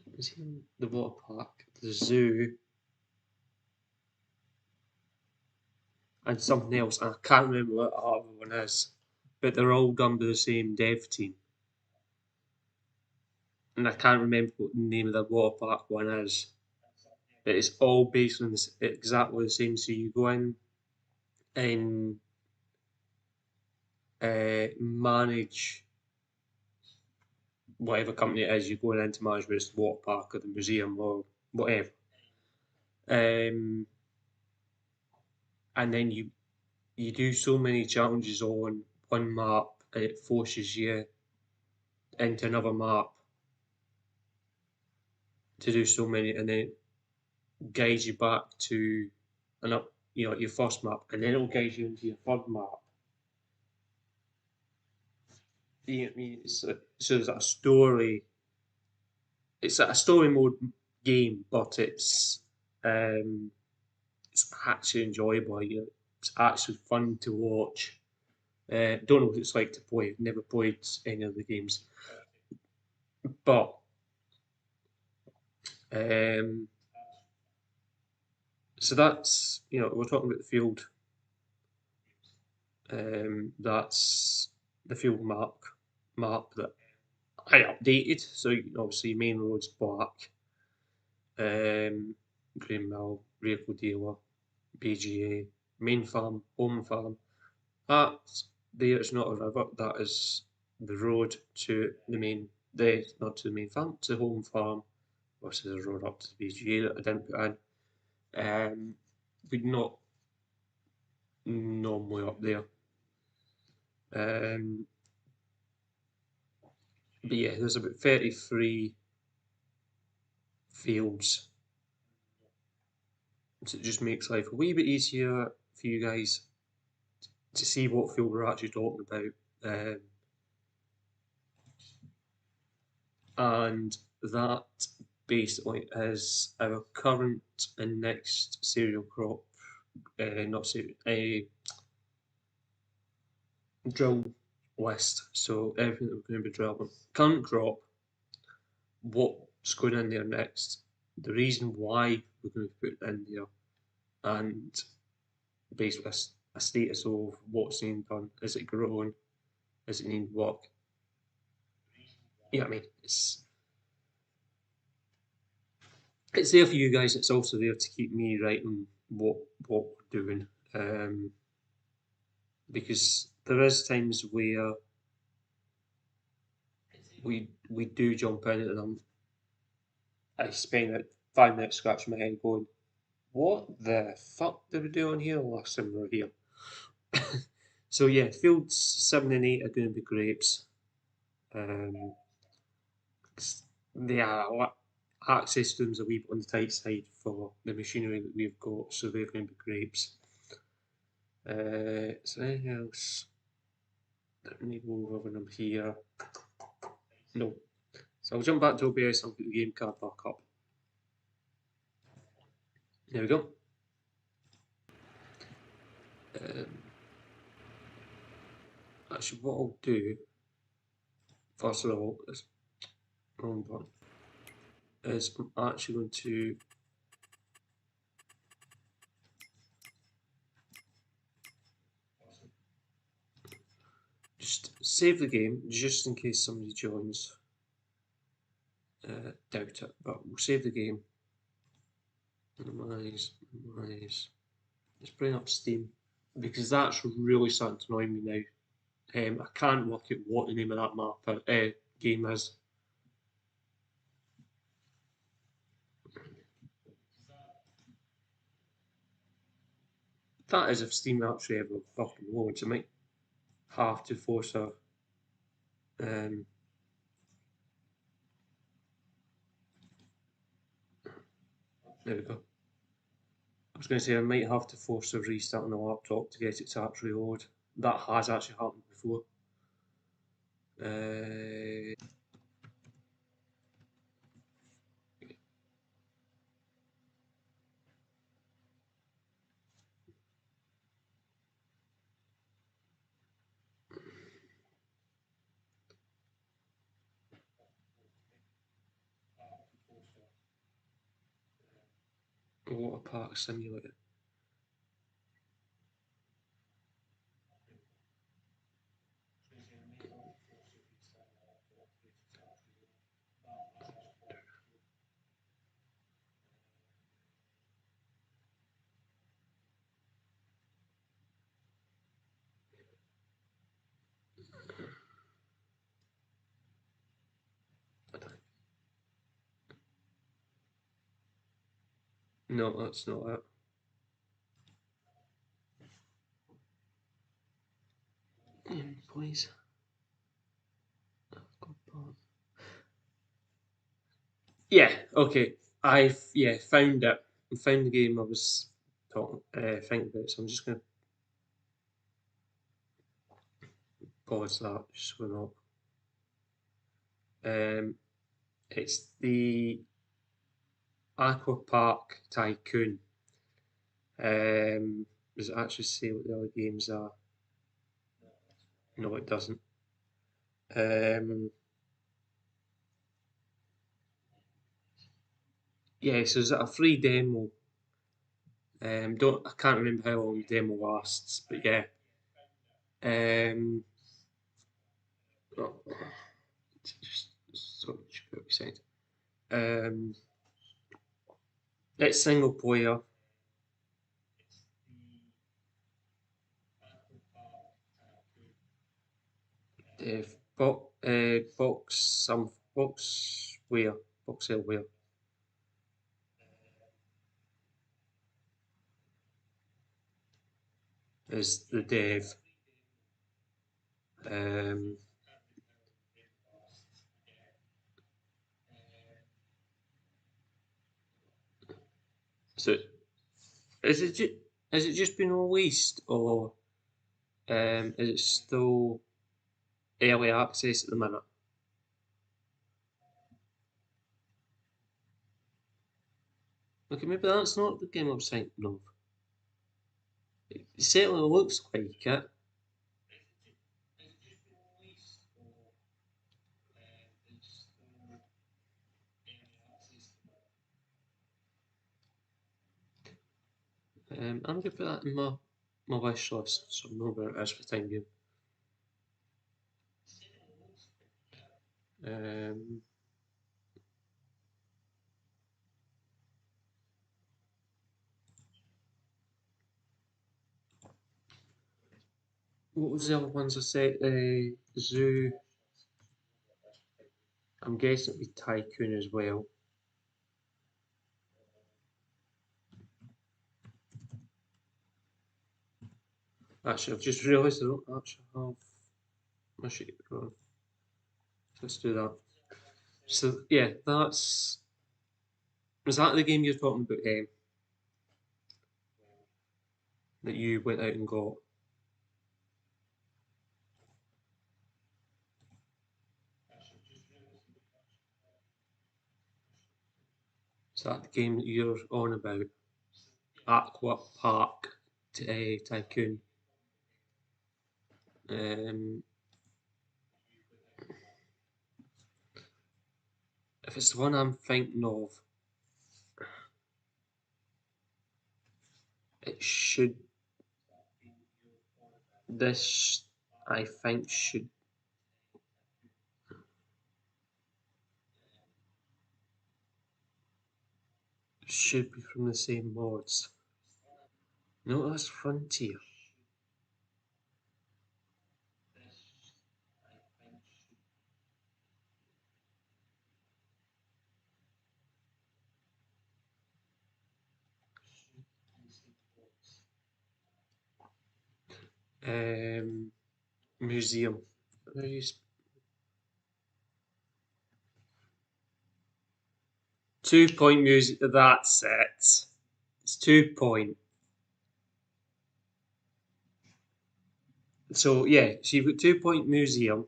museum, the water park, the zoo, and something else. And I can't remember what the other one is, but they're all done by the same dev team. And I can't remember what the name of the water park one is. But it's all based on exactly the same. So you go in and manage whatever company it is you're going into manage, whether it's the water park or the museum or whatever. Um, and then you do so many challenges on one map, and it forces you into another map to do so many, and then it guides you back to your first map, and then it'll guide you into your third map. You know what I mean? So there's a story. It's a story mode game, but um, it's actually enjoyable. You know, it's actually fun to watch. Don't know what it's like to play. Never played any of the games, but um, so that's we're talking about the field. That's the field map that I updated. So obviously main road's black. Green Mill, vehicle dealer, BGA, main farm, home farm. That there is not a river. That is the road to the main. Not to the main farm, to the home farm. Obviously, there's a road up to the BGA that I didn't put in. We'd not normally up there. Um, but yeah, there's about 33 fields. So it just makes life a wee bit easier for you guys to see what field we're actually talking about. And that basically is our current and next cereal crop, not cereal, a drill list. So everything that we're going to be drilling. Current crop, what's going in there next, the reason why we're going to put it in there, and basically a status of what's being done. Is it growing? Is it need work? You know what I mean? It's there for you guys. It's also there to keep me right on what we're doing. Um, because there is times where we do jump in and I spend like 5 minutes scratching my head going, what the fuck did we do on here last time we were here? So yeah, fields 7 and 8 are going to be grapes. Um, they are access to them's a wee bit on the tight side for the machinery that we've got, so they're going to be grapes. Is there anything else that we need to go over them here? No. So I'll jump back to OBS and put the game card back up. There we go. Actually, what I'll do first of all is wrong button. Is I'm actually going to just save the game just in case somebody joins. Doubt it, but we'll save the game. Minimize. Let's bring up Steam because that's really starting to annoy me now. I can't work out what the name of that game is. That is if Steam actually ever fucking loads. I might have to force a. There we go. I was going to say I might have to force a restart on the laptop to get it to actually load. That has actually happened before. Water Park Simulator. No, that's not it. Please. Yeah, okay. I've found it. I found the game I was thinking about, so I'm just gonna pause that just so we're not. It's the Aqua Park Tycoon. Does it actually say what the other games are? No, it doesn't. Yeah, so is it a free demo? I can't remember how long the demo lasts, but yeah. Oh, just so much outside. It's single player. Boxelware is the dev. So is it just been released or is it still early access at the minute? Okay, maybe that's not the game I was thinking of. It certainly looks like it. I'm going to put that in my wish list so I know where it is for the time being. What was the other ones I said? Zoo. I'm guessing it'd be Tycoon as well. Actually, I've just realised I don't actually have my sheet on. Let's do that. So yeah, was that the game you're talking about, that you went out and got? Is that the game that you're on about? Aqua Park Tycoon. If it's the one I'm thinking of, it should. This, I think, should be from the same mods. No, that's Frontier. Museum. 2 Point Music. That's it. It's 2 Point. So yeah, so you've got 2 Point Museum.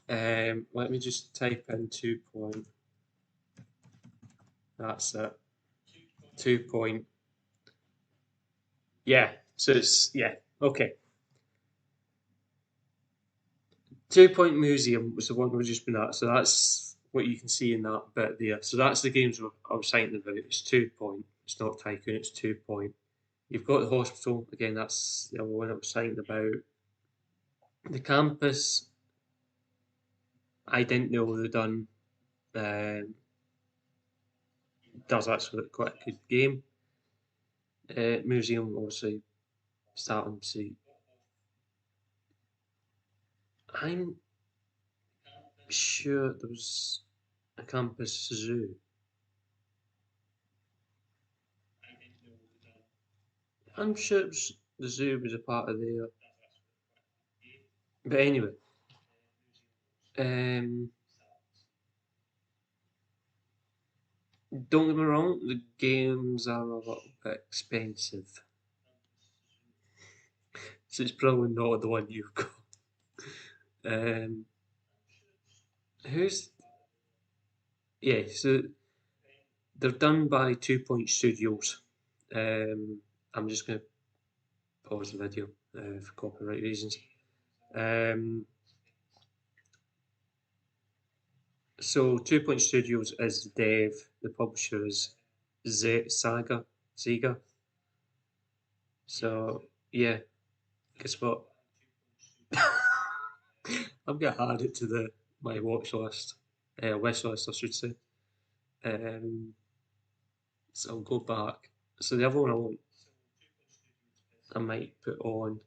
Let me just type in 2 Point. That's it. 2 Point. Yeah. So it's okay. 2 Point Museum was the one we've just been at. So that's what you can see in that bit there. So that's the games I was saying about. It's 2 Point. It's not Tycoon. It's 2 Point. You've got the hospital again. That's the other one I was saying about. The campus. I didn't know they'd done. Does actually look quite a good game. Museum obviously starting to see. I'm sure there was a campus zoo. I'm sure it was, the zoo was a part of there. But anyway, um, don't get me wrong, the games are a little bit expensive. So it's probably not the one you've got. Um, who's. Yeah, so they're done by 2 Point Studios. I'm just going to pause the video for copyright reasons. Um, so 2 Point Studios is the dev, the publisher is Sega. So yeah, guess what? I'm gonna add it to my watch list, wish list, I should say. So I'll go back. So the other one I might put on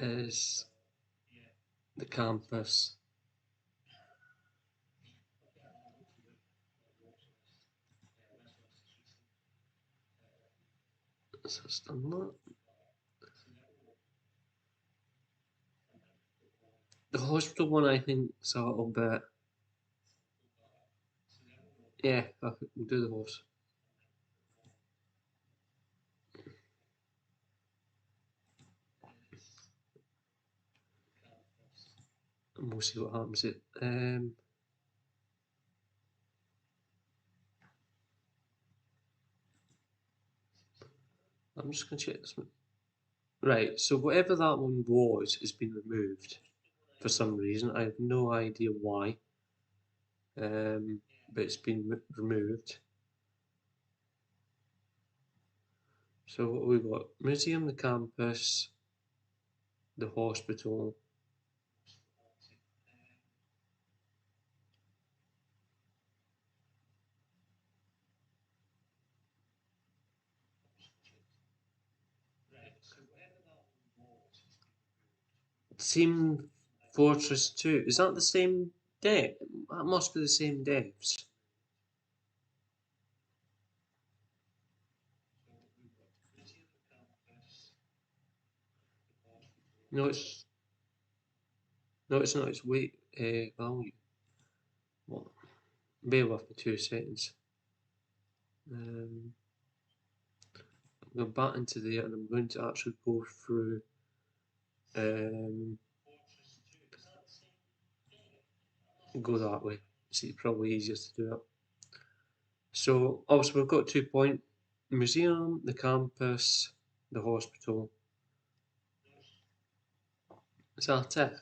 is the campus. So it's done that. The hospital one I think is a little bit. Yeah, we'll do the horse. And we'll see what happens. I'm just going to check this one. Right, so whatever that one was has been removed for some reason. I have no idea why, but it's been removed. So what we got? Museum, the campus, the hospital. Team Fortress 2. Is that the same dev? That must be the same devs. No, it's not. It's weight value. What? Bear with me 2 seconds. I'm going back into there and I'm going to actually go through. go that way. It's probably easier to do it. So also we've got 2 point museum, the campus, the hospital. Is that it?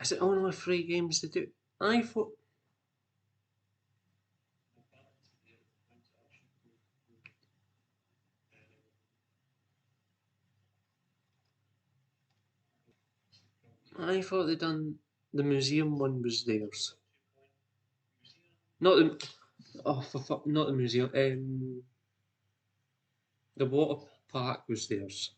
Is it only 3 games to do? I thought they'd done the museum one was theirs. Not the for fuck, not the museum. The water park was theirs.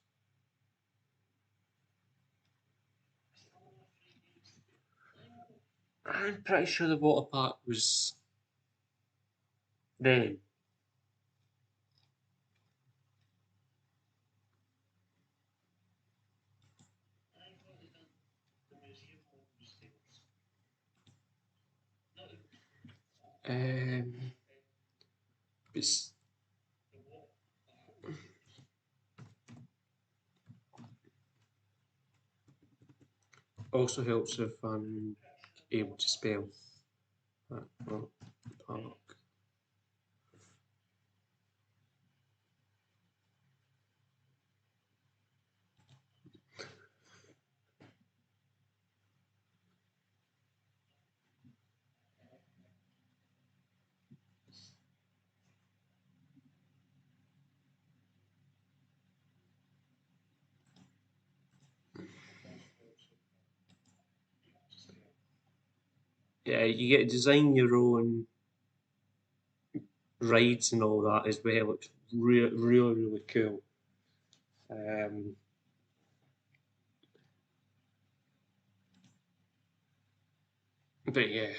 I'm pretty sure the water park was them. Um, it's also helps if I'm able to spell that park. Yeah, you get to design your own rides and all that as well. It's really cool. Um, but yeah,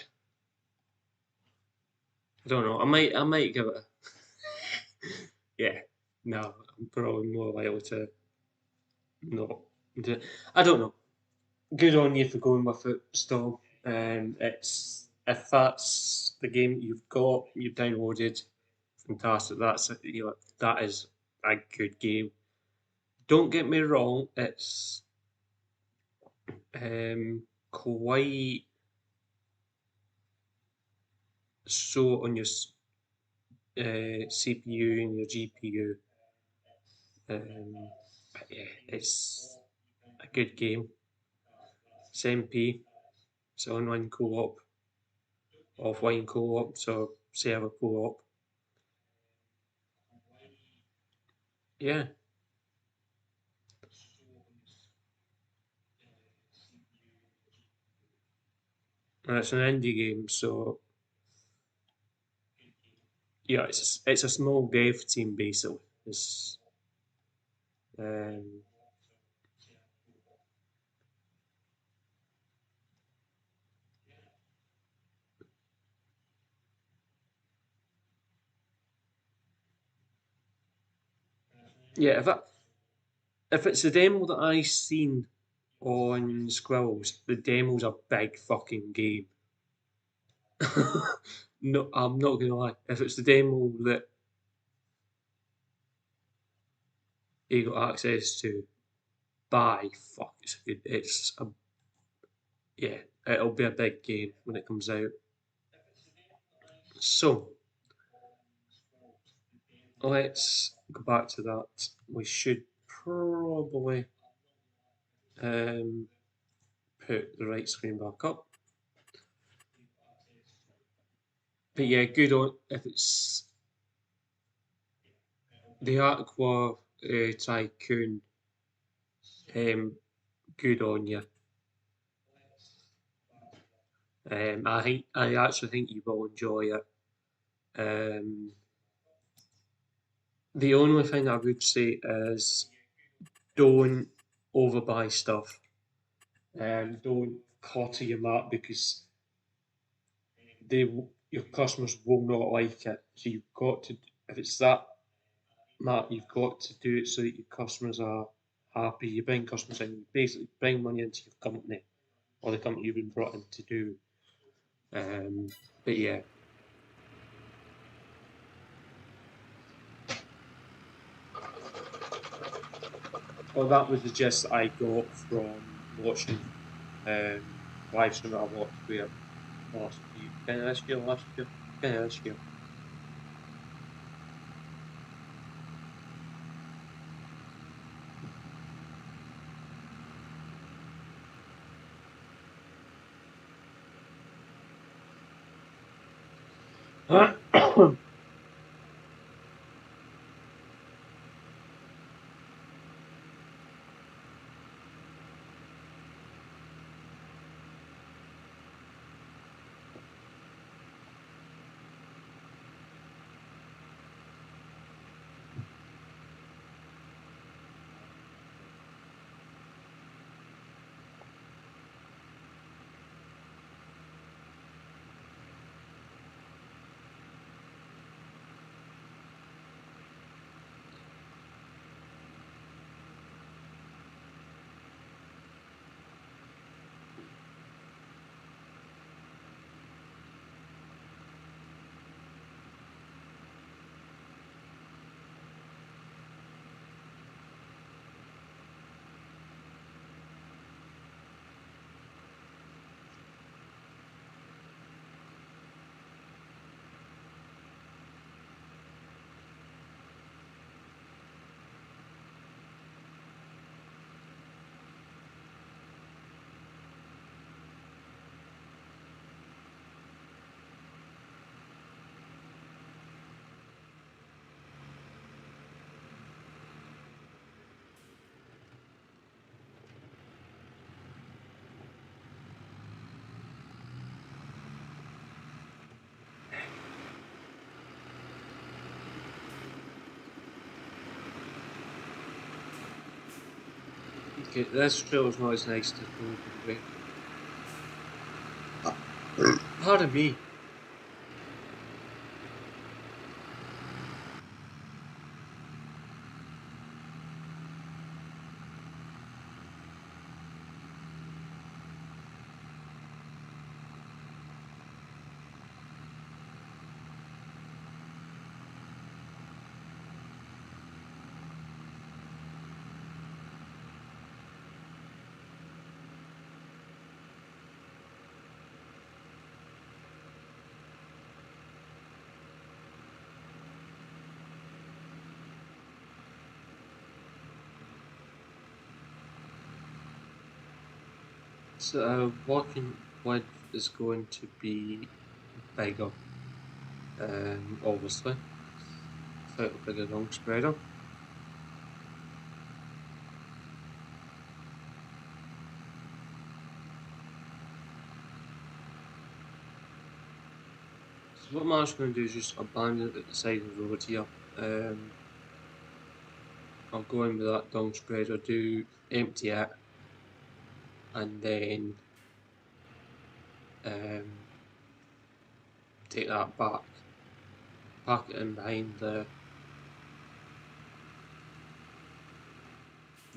I don't know. I might give it. Yeah, no, I'm probably more likely to not. I don't know. Good on you for going with it, Storm. It's if that's the game you've got, you've downloaded, fantastic. That is a good game. Don't get me wrong, it's quite so on your CPU and your GPU. But yeah, it's a good game. It's MP, it's online co-op, offline co-op, so server co-op. Yeah, and it's an indie game, so yeah, it's a small dev team basically. It's um, yeah, if it's the demo that I seen on Squirrels, the demo's a big fucking game. No, I'm not gonna lie. If it's the demo that you got access to, by fuck, it's good. It's a yeah, it'll be a big game when it comes out. So let's go back to that. We should probably um, put the right screen back up. But yeah, good on if it's the Aqua Tycoon. Um, good on you. I actually think you will enjoy it. Um, the only thing I would say is don't overbuy stuff. Don't clutter your map because your customers will not like it. So you've got to if it's that map, you've got to do it so that your customers are happy. You bring customers in, you basically bring money into your company or the company you've been brought in to do. But yeah, well, that was the gist I got from watching live stream that I watched where last year, kind of this year, last year, kind of this year. Okay, this trailer's not as nice to go away. Pardon me. So, walking width is going to be bigger, obviously. Slightly bigger long spreader. So what I'm actually going to do is just abandon it at the side of the road here. I'll go in with that down spreader, do empty it, and then take that back, park it in behind the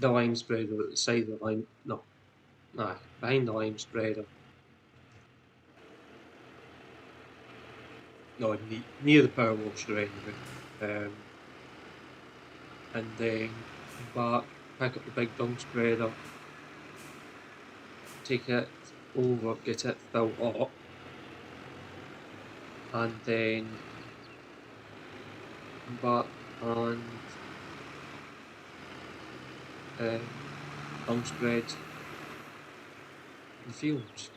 lime spreader at the side of the lime, no, behind the lime spreader. No, near the power washer anyway. And then come back, pick up the big dung spreader, take it over, get it filled up, and then come back and dung spread the fields.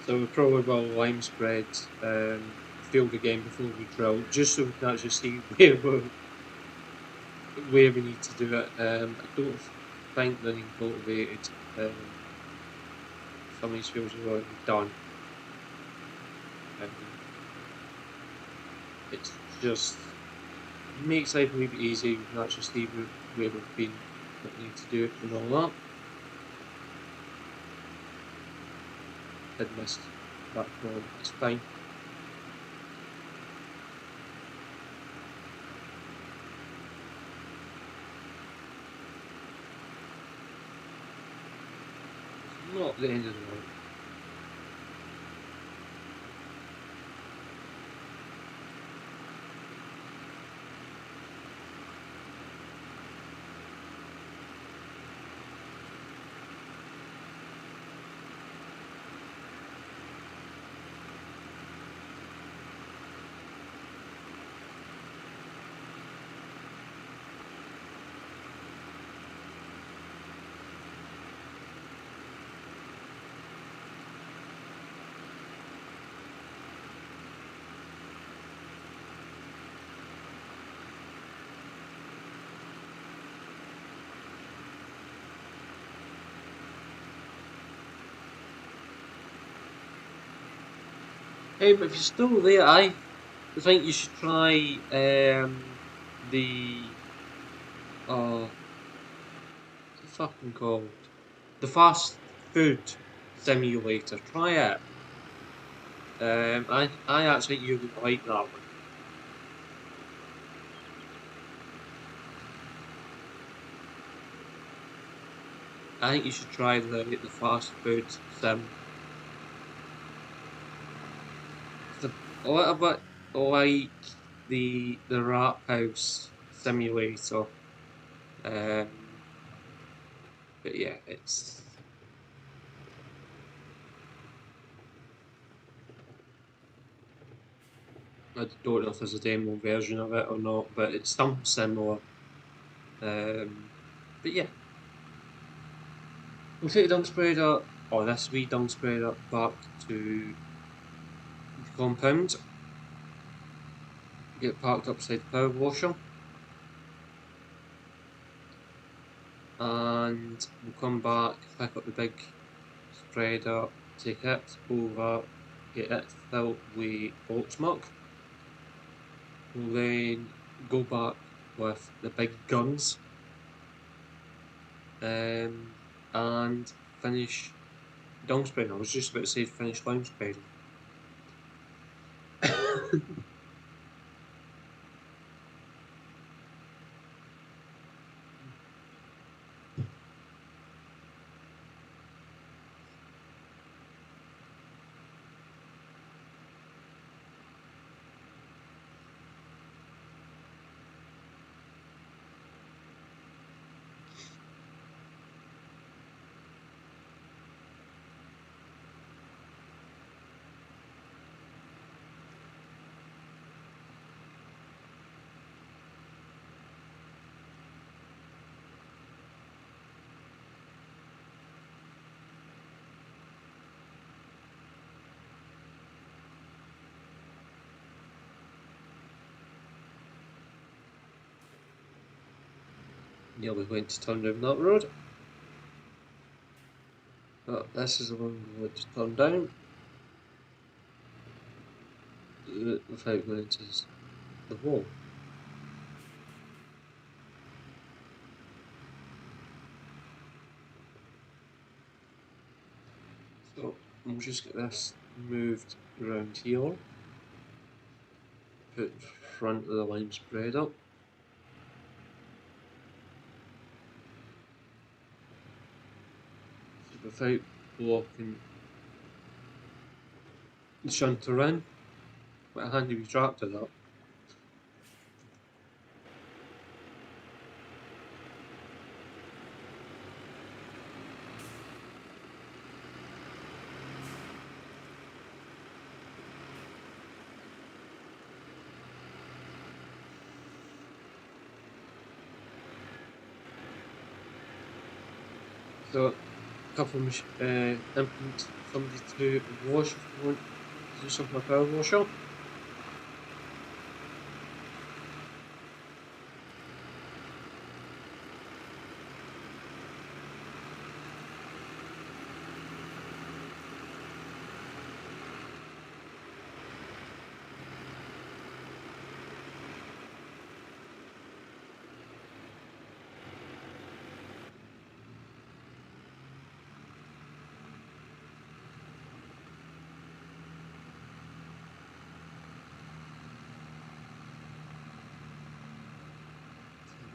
So we probably will lime spread field again before we drill, just so we can actually see where we need to do it. I don't think they're being cultivated. Some of these fields are already done. It's just makes life a wee bit easier. You can actually see where we've been, what we need to do, and all that. Did miss that one. It's fine. It's not the end of the world. If you're still there, I think you should try the what's it fucking called? The fast food simulator. Try it. I actually think you're gonna like that one. I think you should try the fast food sim. It's a little bit like the Rat House simulator. Um, but yeah, it's. I don't know if there's a demo version of it or not, but it's something similar. But yeah, we'll take the dung spreader, or this wee dung spreader, back to the compound. Get parked upside the power washer. And we'll come back, pick up the big spreader, take it over, get it filled with oats milk. We'll then go back with the big guns and finish dung spreading. I was just about to say finish lime spreading. Nearly went to turn down that road. But this is the one we want to turn down without going into the wall. So we'll just get this moved around here. Put in front of the lime spreader. So without blocking the shunter in. What a handy wee tractor that. So a couple of implement somebody to wash if you want to do something with a power washer.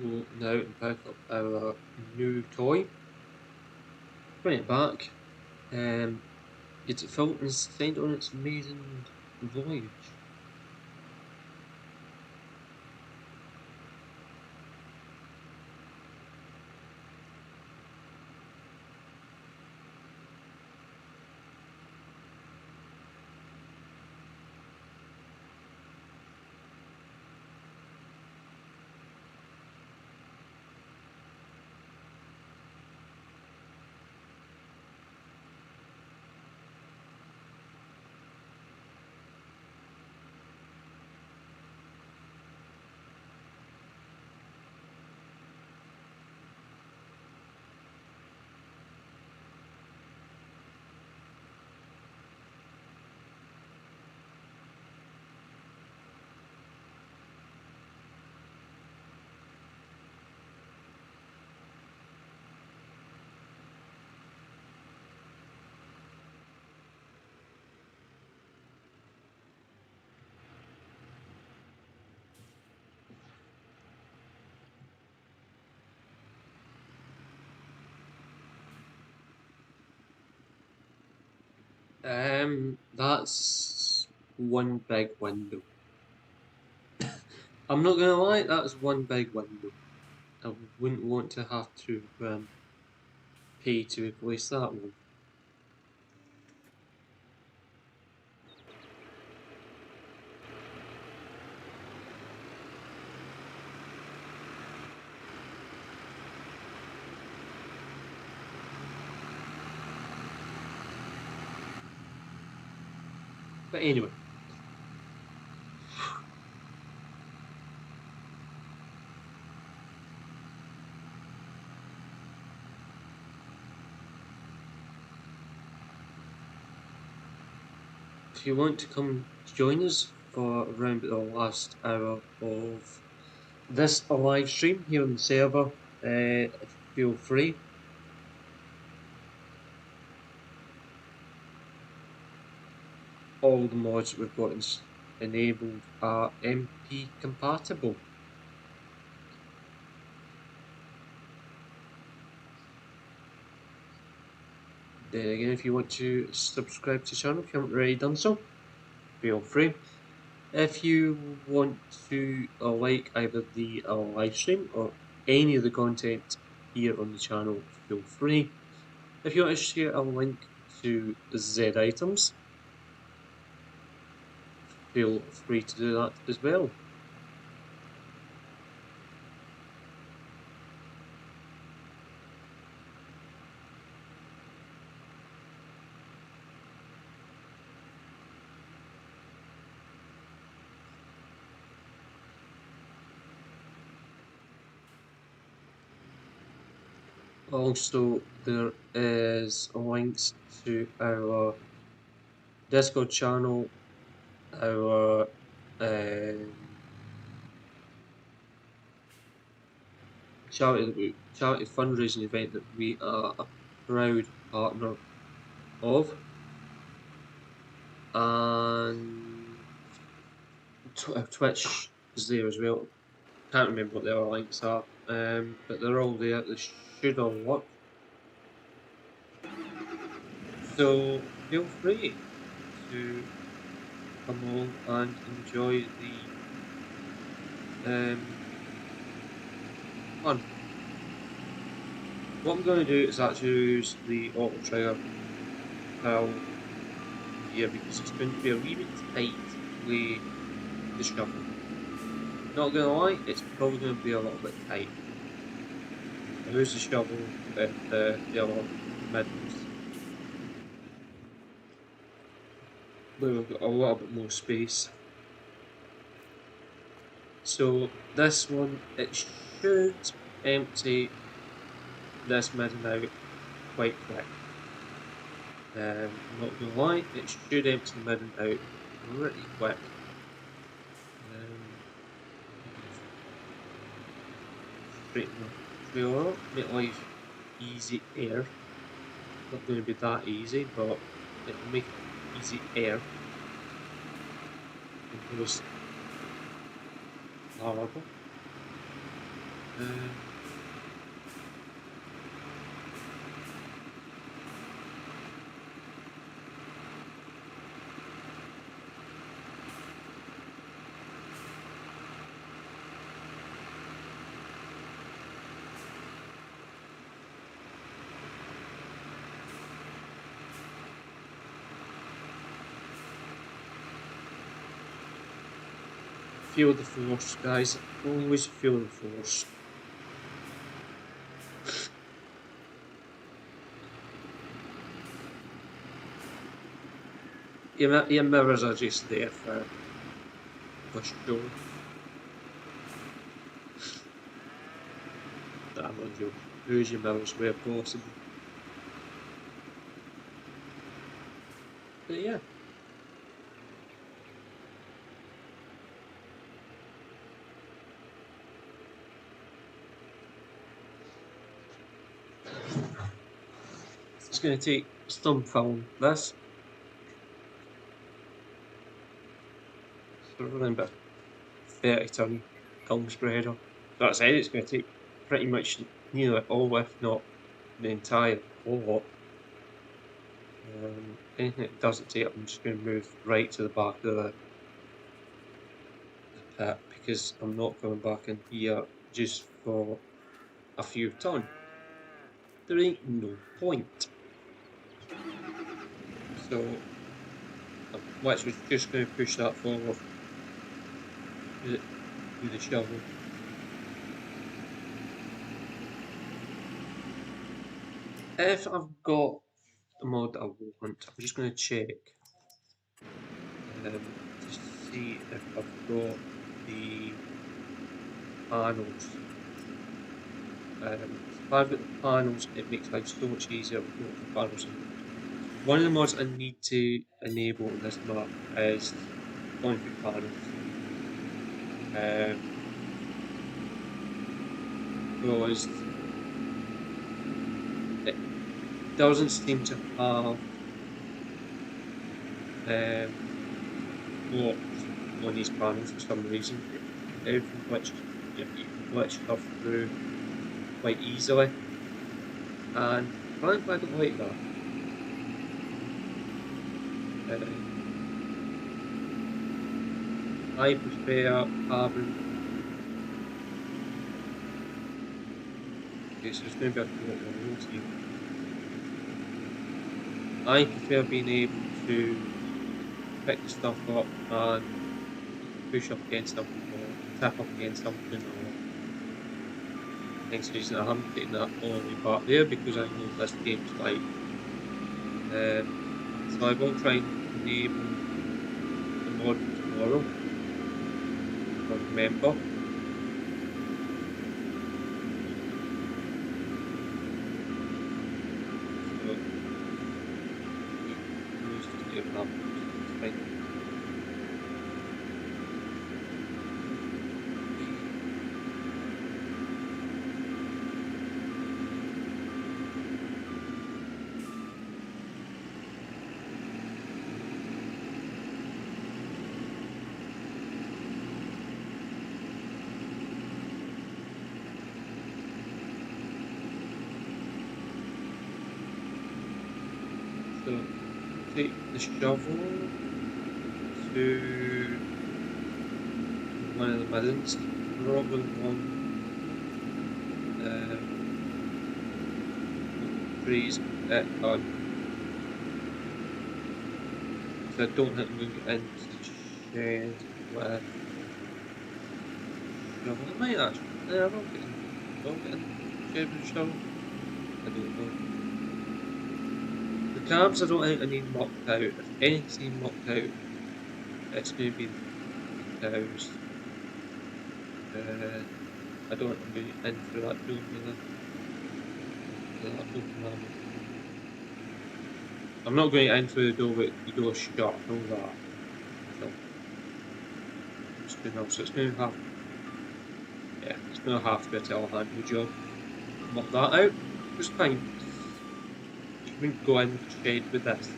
go now and pick up our new toy, bring it back, get it filled and send on its maiden voyage. That's one big window. I'm not gonna lie, that's one big window. I wouldn't want to have to pay to replace that one. But anyway. If you want to come join us for around the last hour of this live stream here on the server, feel free. All the mods we've got enabled are MP compatible. Then again, if you want to subscribe to the channel, if you haven't already done so, feel free. If you want to like either the live stream or any of the content here on the channel, feel free. If you want to share a link to Z items, feel free to do that as well. Also, there is links to our Discord channel, our charity fundraising event that we are a proud partner of, and Twitch is there as well. Can't remember what the other links are, but they're all there. They should all work. So feel free to come along and enjoy the fun. What I'm going to do is actually use the auto trigger pal here because it's going to be a wee bit tight with the shovel. Not gonna lie, it's probably going to be a little bit tight. I'll use the shovel with the other middles, where we've got a little bit more space. So this one, it should empty this midden out quite quick. Not gonna lie, it should empty the midden out pretty quick. Straighten the trailer up, make life easy air. Not going to be that easy, but it'll make it easy air. And here's horrible. Feel the force, guys. Always feel the force. Your mirrors are just there for show. I'm not joking. Use your mirrors where possible. But yeah. It's going to take some film this. So we're running about 30-ton film spreader. That said, it's going to take pretty much nearly all, if not the entire lot. Anything that doesn't take, I'm just going to move right to the back of the pit because I'm not going back in here just for a few ton. There ain't no point. So I'm actually just going to push that forward with the shovel. If I've got the mod I want, I'm just going to check to see if I've got the panels. If I've got the panels, it makes life so much easier with the panels. One of the mods I need to enable in this map is concrete panels. Because it doesn't seem to have blocks on these panels for some reason. Everything glitches, you can glitch stuff through quite easily, and frankly I don't like that. I prefer having. Okay, so there's going to be a couple of rules here. I prefer being able to pick stuff up and push up against something or tap up against something or things reason I haven't taken that all the way back there because I know this game's like. So I will try and enable the mod tomorrow. I remember. So take the shovel to one of the middens, probably one trees at done. So I don't think we can get into the shed with shovel. I might actually. Yeah, I won't get in the shed with a shovel. I don't know. The cabs I don't think I need mucked out. If anything's need mucked out, it's going to be the cows. I don't want to be in through that door with that open hand. I'm not going in through the door with the door shut, know that. So, so it's going to have, yeah, it's going to have to be a telehandle job. Muck that out, it's fine. You wouldn't go in the shed with this,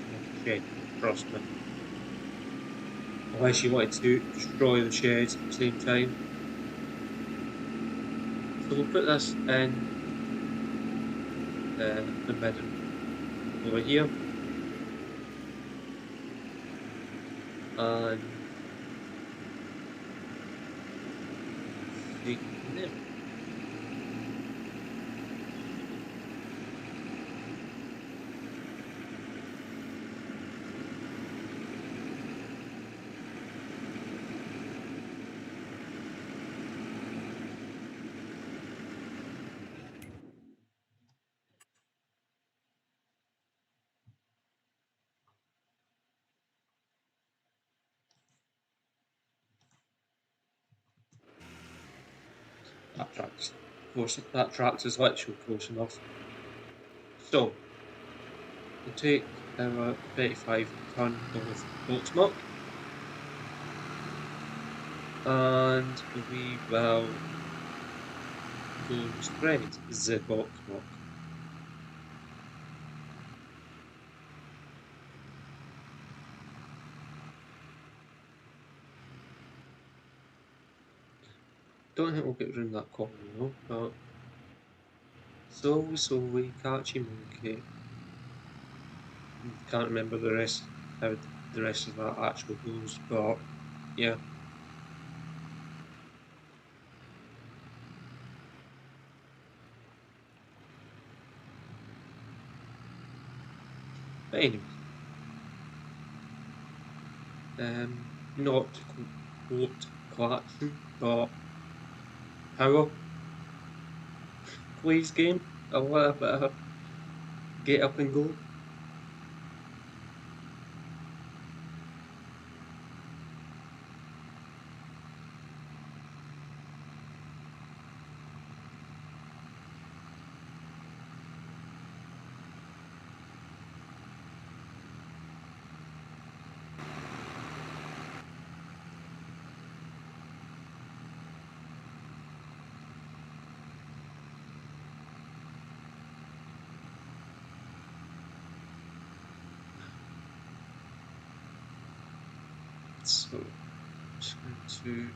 shed, trust me. Unless you wanted to destroy the sheds at the same time. So we'll put this in the middle over here, and take it from there. That tracks close. That tracks is literally close enough. So we'll take our 35 ton of goat smoke, and we will go spread the goat smoke. Don't think we'll get round that corner though, but slowly, catchy monkey. Can't remember the rest, how the rest of that actually goes, but yeah. But anyway, not to quote Clarkson, but power plays game a little bit of get up and go. So just going to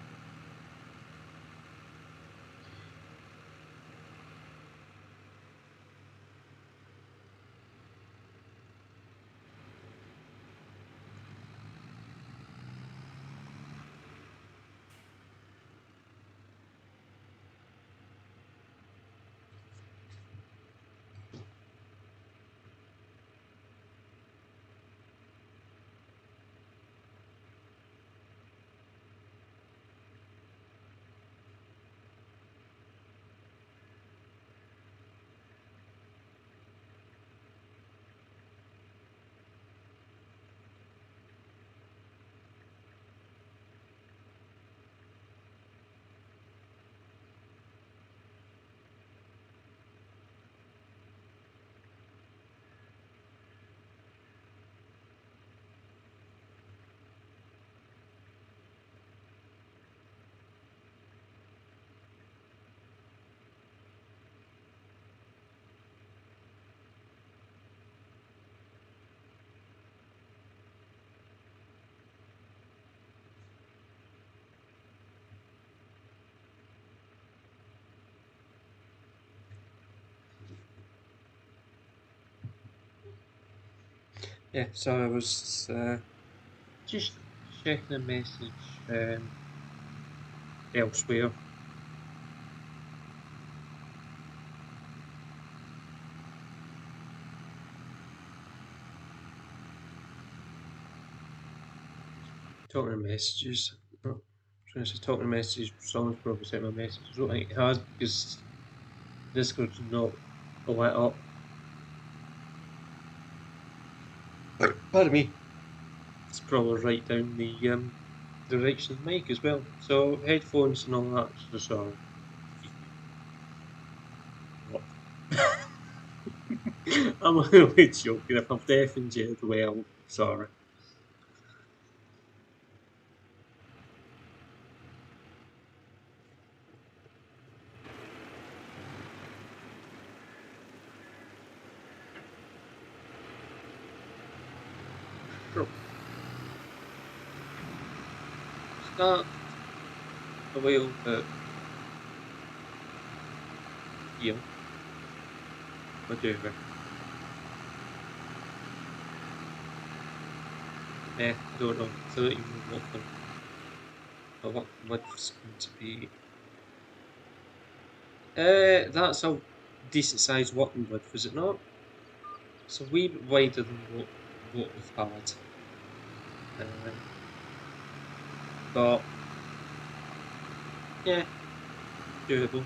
yeah. So I was just checking a message elsewhere. Talking to messages. Oh, trying to say talking to messages. Someone's probably sent me a message. I don't think it has because Discord's not lit up. Pardon me. It's probably right down the direction of the mic as well. So headphones and all that sort of stuff. What? I'm only joking. If I've deafened you, well, sorry. Sure. Start a while, but feel. What do you reckon? I don't know. 30 what width's going to be. That's a decent sized working width, is it not? It's a wee bit wider than what we've had. But yeah, doable.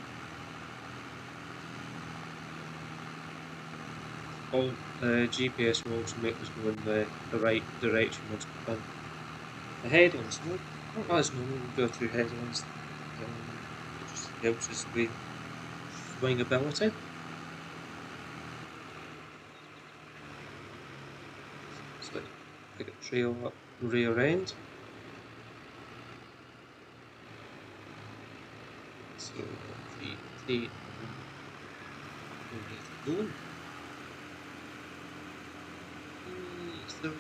All GPS will also make us go in the right direction once we're done. The headlands, not as normal, we go through headlands. It just helps us with swingability. So like a trail up rear end. So the going. So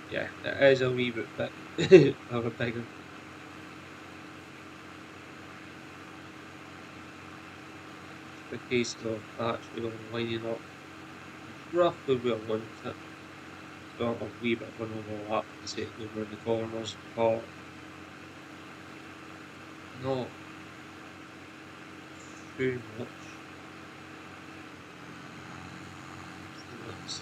yeah, it is a wee bit of a bigger. The case of actually lining up roughly where I want it. So a wee bit of an overlap to take over the corners, but not too much. So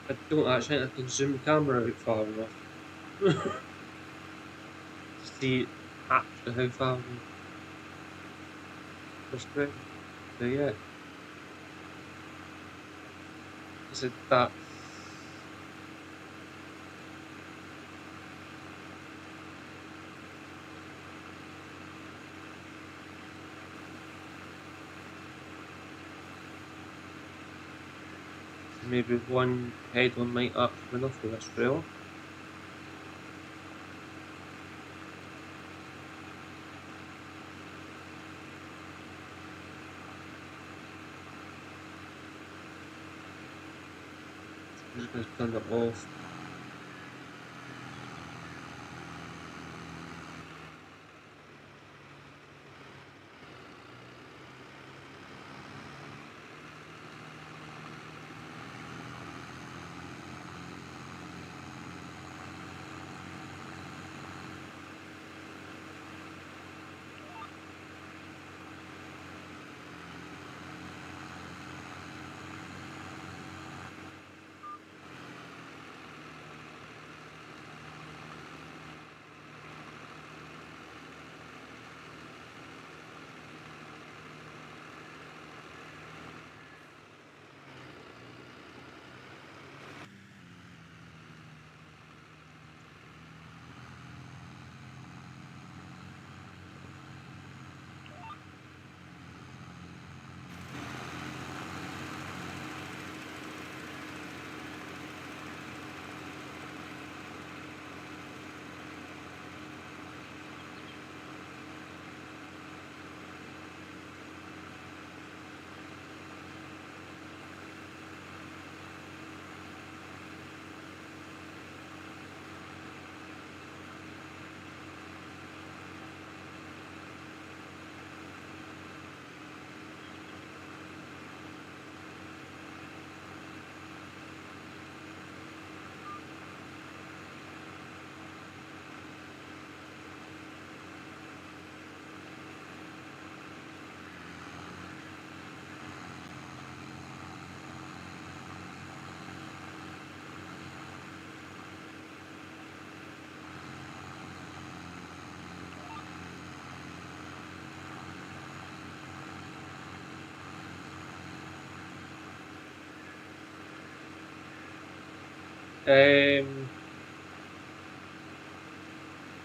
I don't actually think I can zoom the camera out far enough to see actually how far we're spreading. So yeah, so that's maybe one headland might actually be enough for this trailer. I'm just going to turn it off.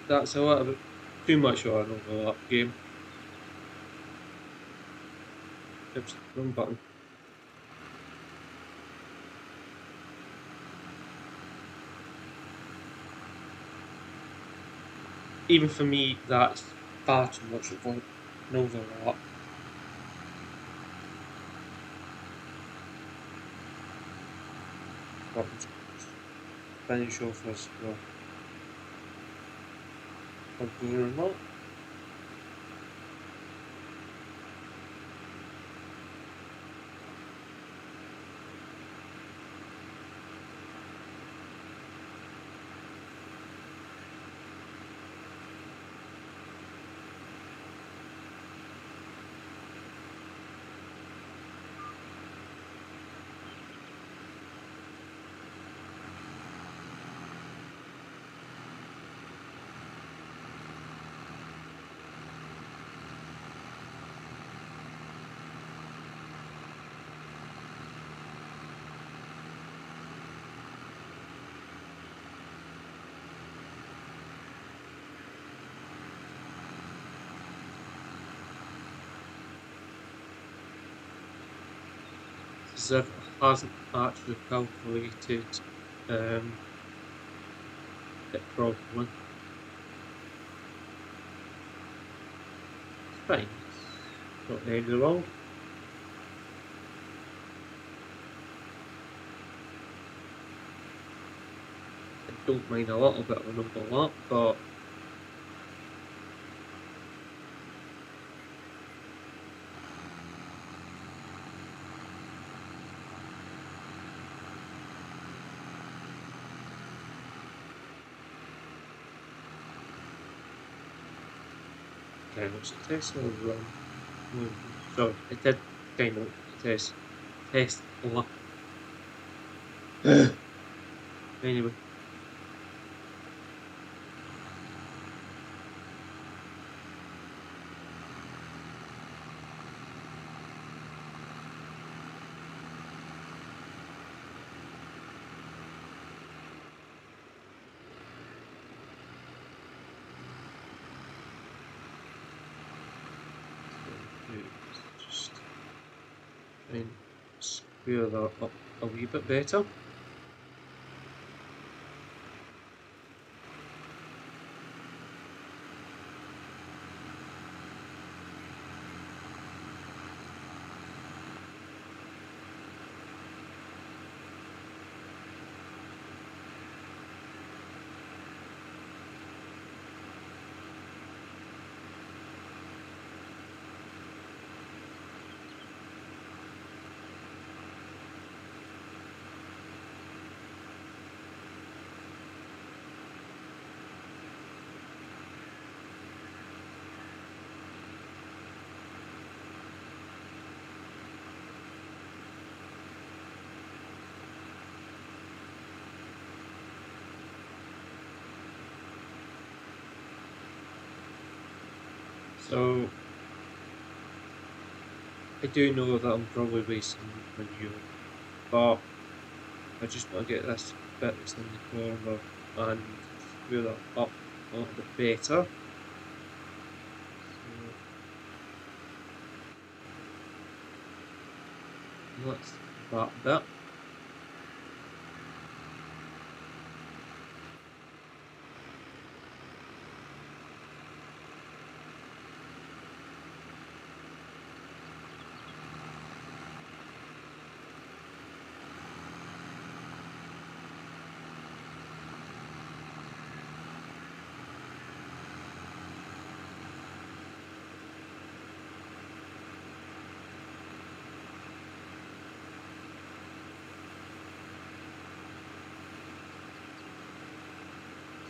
That's a little bit too much of an overlap game. Oops, wrong button. even for me, that's far too much of an overlap. But finish off as well. Or blue or not. As if it hasn't actually calculated it properly. It's fine. It's not the end of the world. I don't mind a little bit of an overlap, but kind of successful run. So it did kind of test luck. Anyway. Just try and square that up a wee bit better. So I do know that I'm probably wasting manure, but I just want to get this bit that's in the corner and square that up a little bit better. So that's that bit.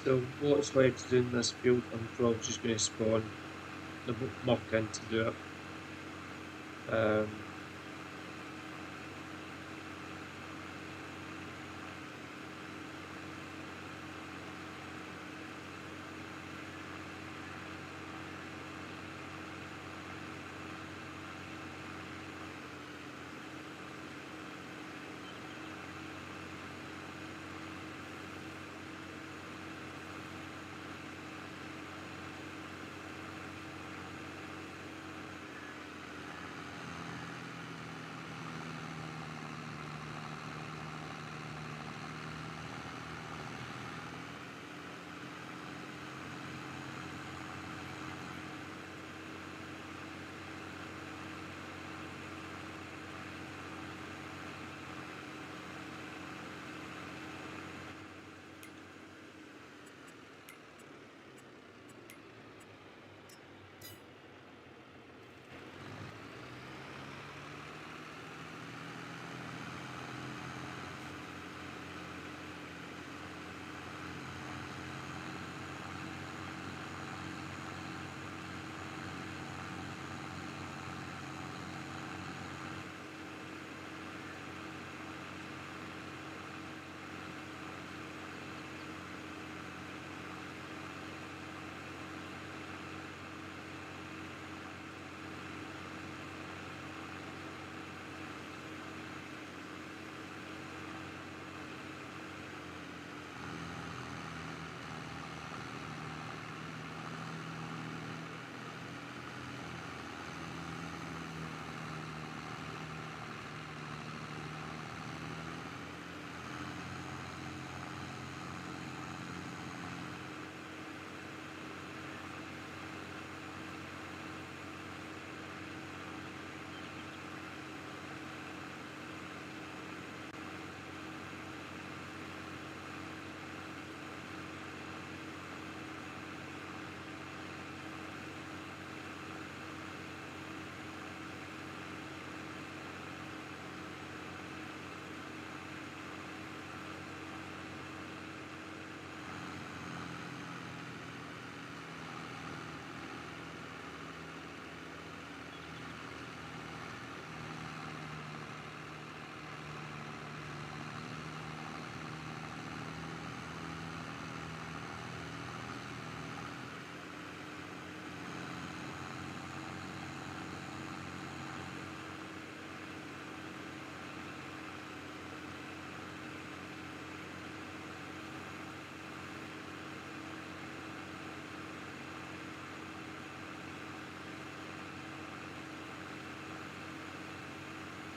So what's left to do in this field, I'm probably just going to spawn the muck in to do it.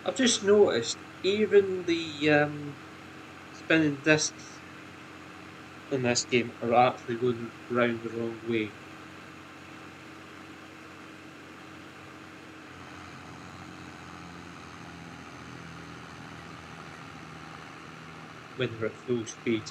I've just noticed even the spinning discs in this game are actually going round the wrong way when they're at full speed.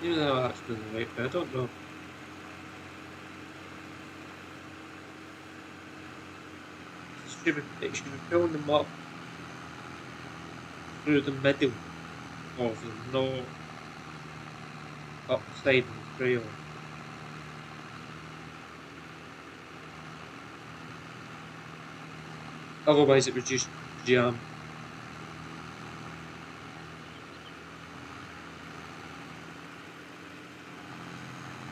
Even though that's going the right way, I don't know. It should be pulling them up through the middle of them, not up the side of the trailer. Otherwise, it would just jam.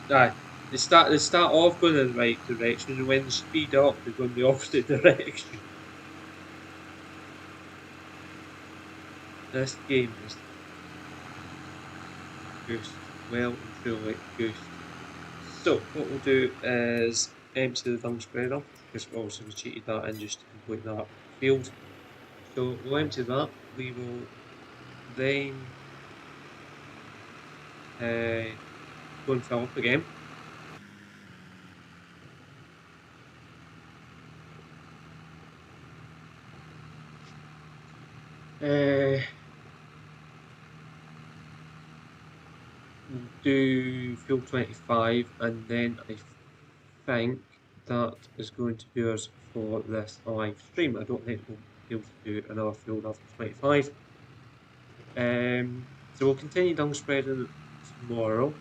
Aye, they start off going in the right direction, and when they speed up, they go in the opposite direction. This game is goosed, well and truly goosed. So what we'll do is empty the dung spreader, because obviously we cheated that in just to complete that field. So we'll empty that. We will then go and fill up again. Do field 25, and then I think that is going to be us for this live stream. I don't think we'll be able to do another field after 25. So we'll continue dung spreading tomorrow,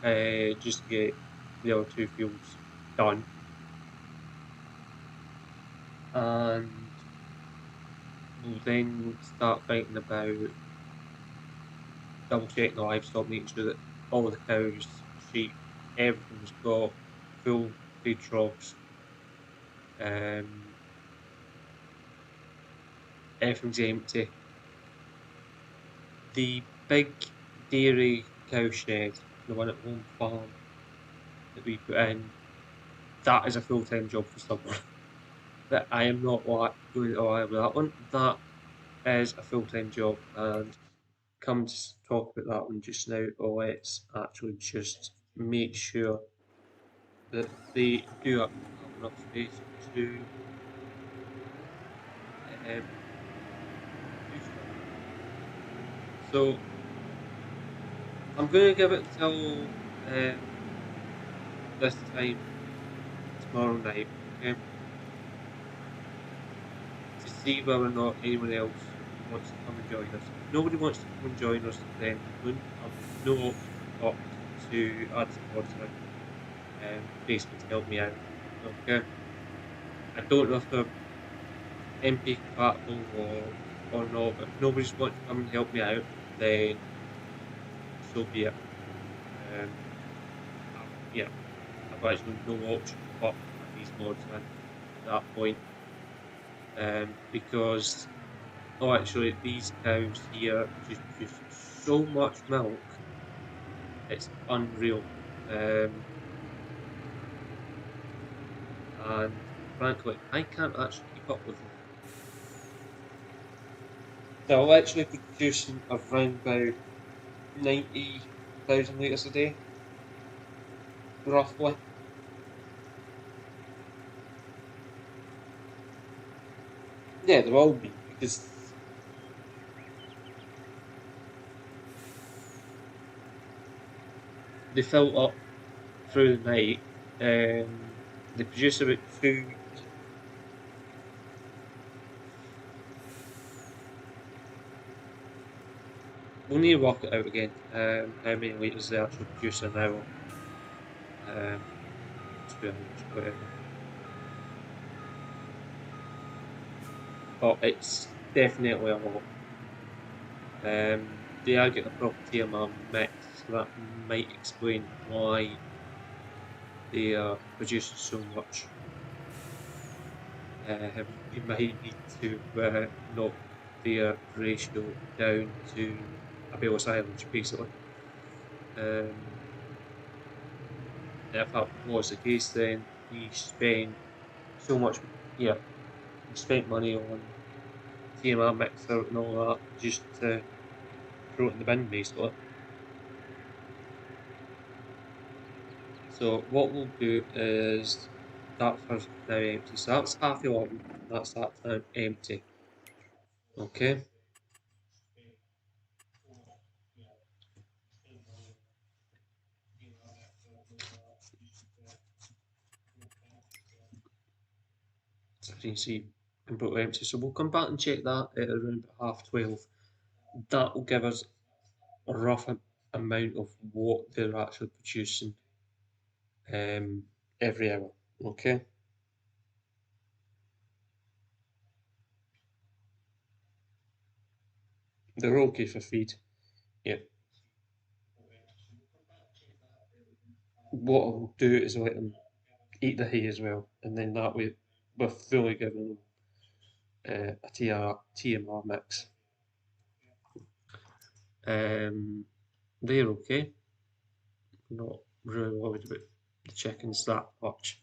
just to get the other two fields done. And we'll then start thinking about double checking the livestock, making sure that all the cows, sheep, everything's got full feed troughs. Everything's empty. The big dairy cow shed, the one at home farm that we put in, that is a full-time job for someone. That I am not going to lie with that one. That is a full-time job, and come to talk about that one just now. Let's actually just make sure that they do have enough space to do stuff. So I'm going to give it until this time tomorrow night, okay, to see whether or not anyone else wants to come and join us. If nobody wants to come and join us, then I'm going to have no option but to add some mods in, basically to help me out. Okay, I don't know if they're MP compatible or not, but if nobody's wanting to come and help me out, then so be it. Um, yeah, I've actually no option but to add these mods in at that point, because actually these cows here just produce so much milk, it's unreal. And frankly, I can't actually keep up with them. They're actually producing around about 90,000 litres a day, roughly. Yeah, there will be, because they fill up through the night. They produce about two. We'll need to work it out again. How many litres they actually produce an hour? 2 hours, whatever. But it's definitely a lot. they are getting a proper TMR mix, so that might explain why they are producing so much. We might need to knock their ratio down to a bale silage, basically. Um, if that was the case, then we spent so much, yeah, we spent money on TMR mixer and all that just to throw it in the bin, basically. So what we'll do is that's now empty. So that's half 11. That's that now empty. Okay. So you can see completely empty. So we'll come back and check that at around half 12. That will give us a rough amount of what they're actually producing every hour. Okay. They're okay for feed. Yeah. What I'll do is let them eat the hay as well, and then that way we're fully giving them a TMR mix. They're okay. Not really worried about the chickens that much.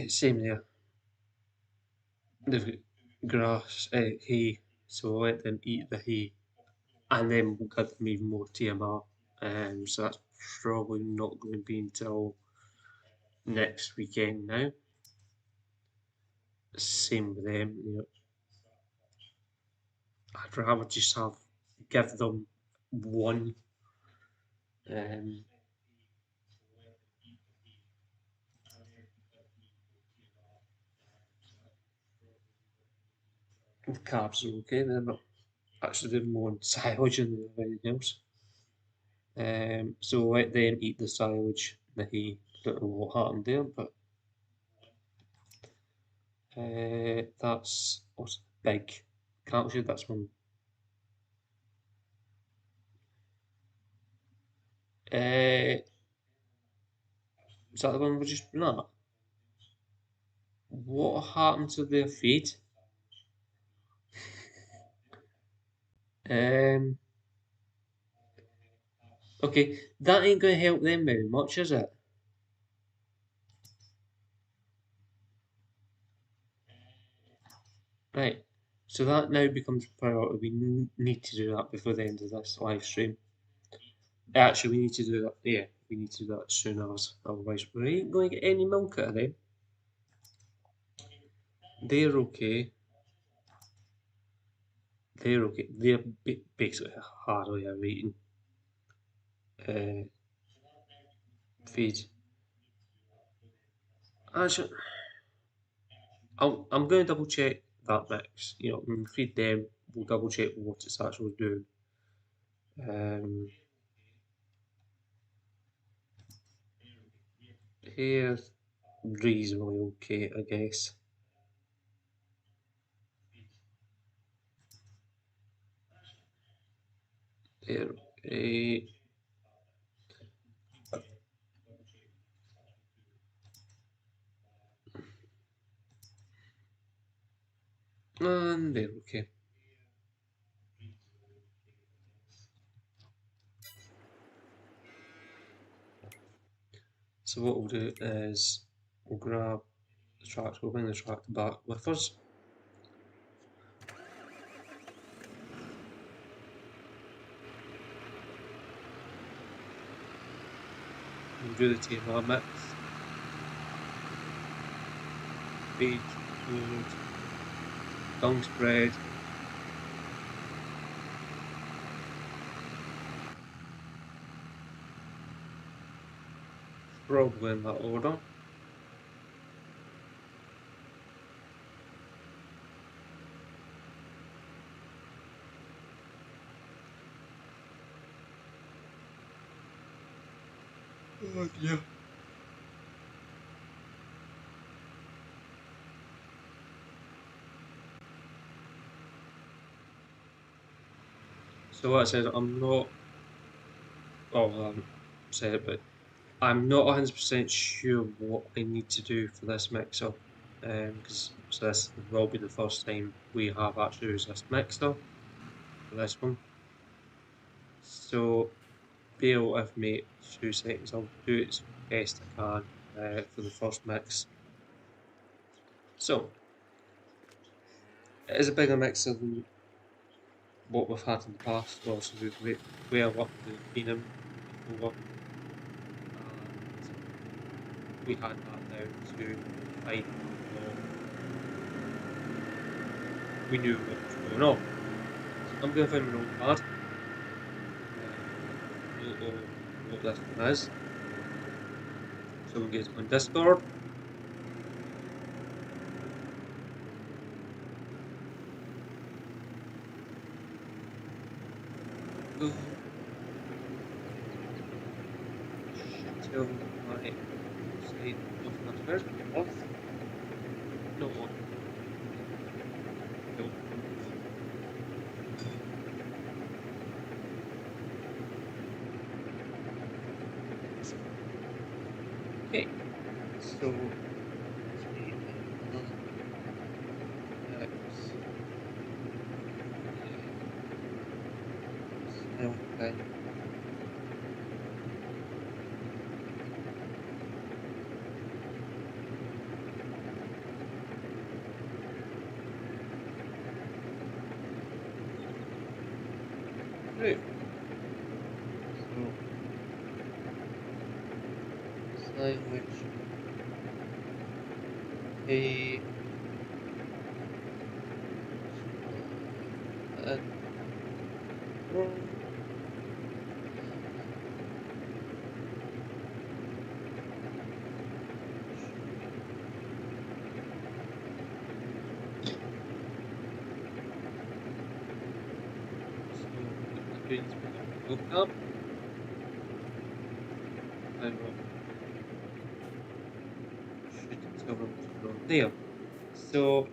Same there. They've got grass, hay, so we'll let them eat the hay, and then we'll give them even more TMR. So that's probably not going to be until next weekend now. Same with them. You know, I'd rather just give them one. Um, the carbs are okay. They're not actually doing more on silage than anything else. So let them eat the silage, the hay. Don't know what happened there, but that's what's big. Capture, that's one. Is that the one we just been at? What happened to their feed? Um, okay, that ain't going to help them very much, is it? Right. So that now becomes priority. We need to do that before the end of this live stream. Actually, we need to do that. Yeah, we need to do that as soon as. Otherwise, we ain't going to get any milk out of them. They're okay. They're okay. They're basically hardly ever eating uh, feed. Actually, I'm going to double check that mix. You know, when we feed them, we'll double check what it's actually doing. Here's reasonably okay, I guess. They're okay. And they're okay. So what we'll do is we'll grab the tractor, we'll bring the tractor back with us. We'll do the TMR mix. Feed, food, dung spread. Probably in that order. Oh dear. So like I said, I'm not, well, I haven't said it, but I'm not 100% sure what I need to do for this mixer. Because so this will be the first time we have actually used this mixer for this one. So bear with me 2 seconds, I'll do it as best I can for the first mix. So it is a bigger mixer than what we've had in the past. Also, we've worked with Beanham before, and we had that down to 5 we knew what was going on. So I'm going to find my notepad, note what this one is. So we'll get on Discord. Go. Should tell my site of transfers. Off. No one. No. Okay. So okay. Right. So sandwich a and roll. So it brings me up. I will should tell them to go there. So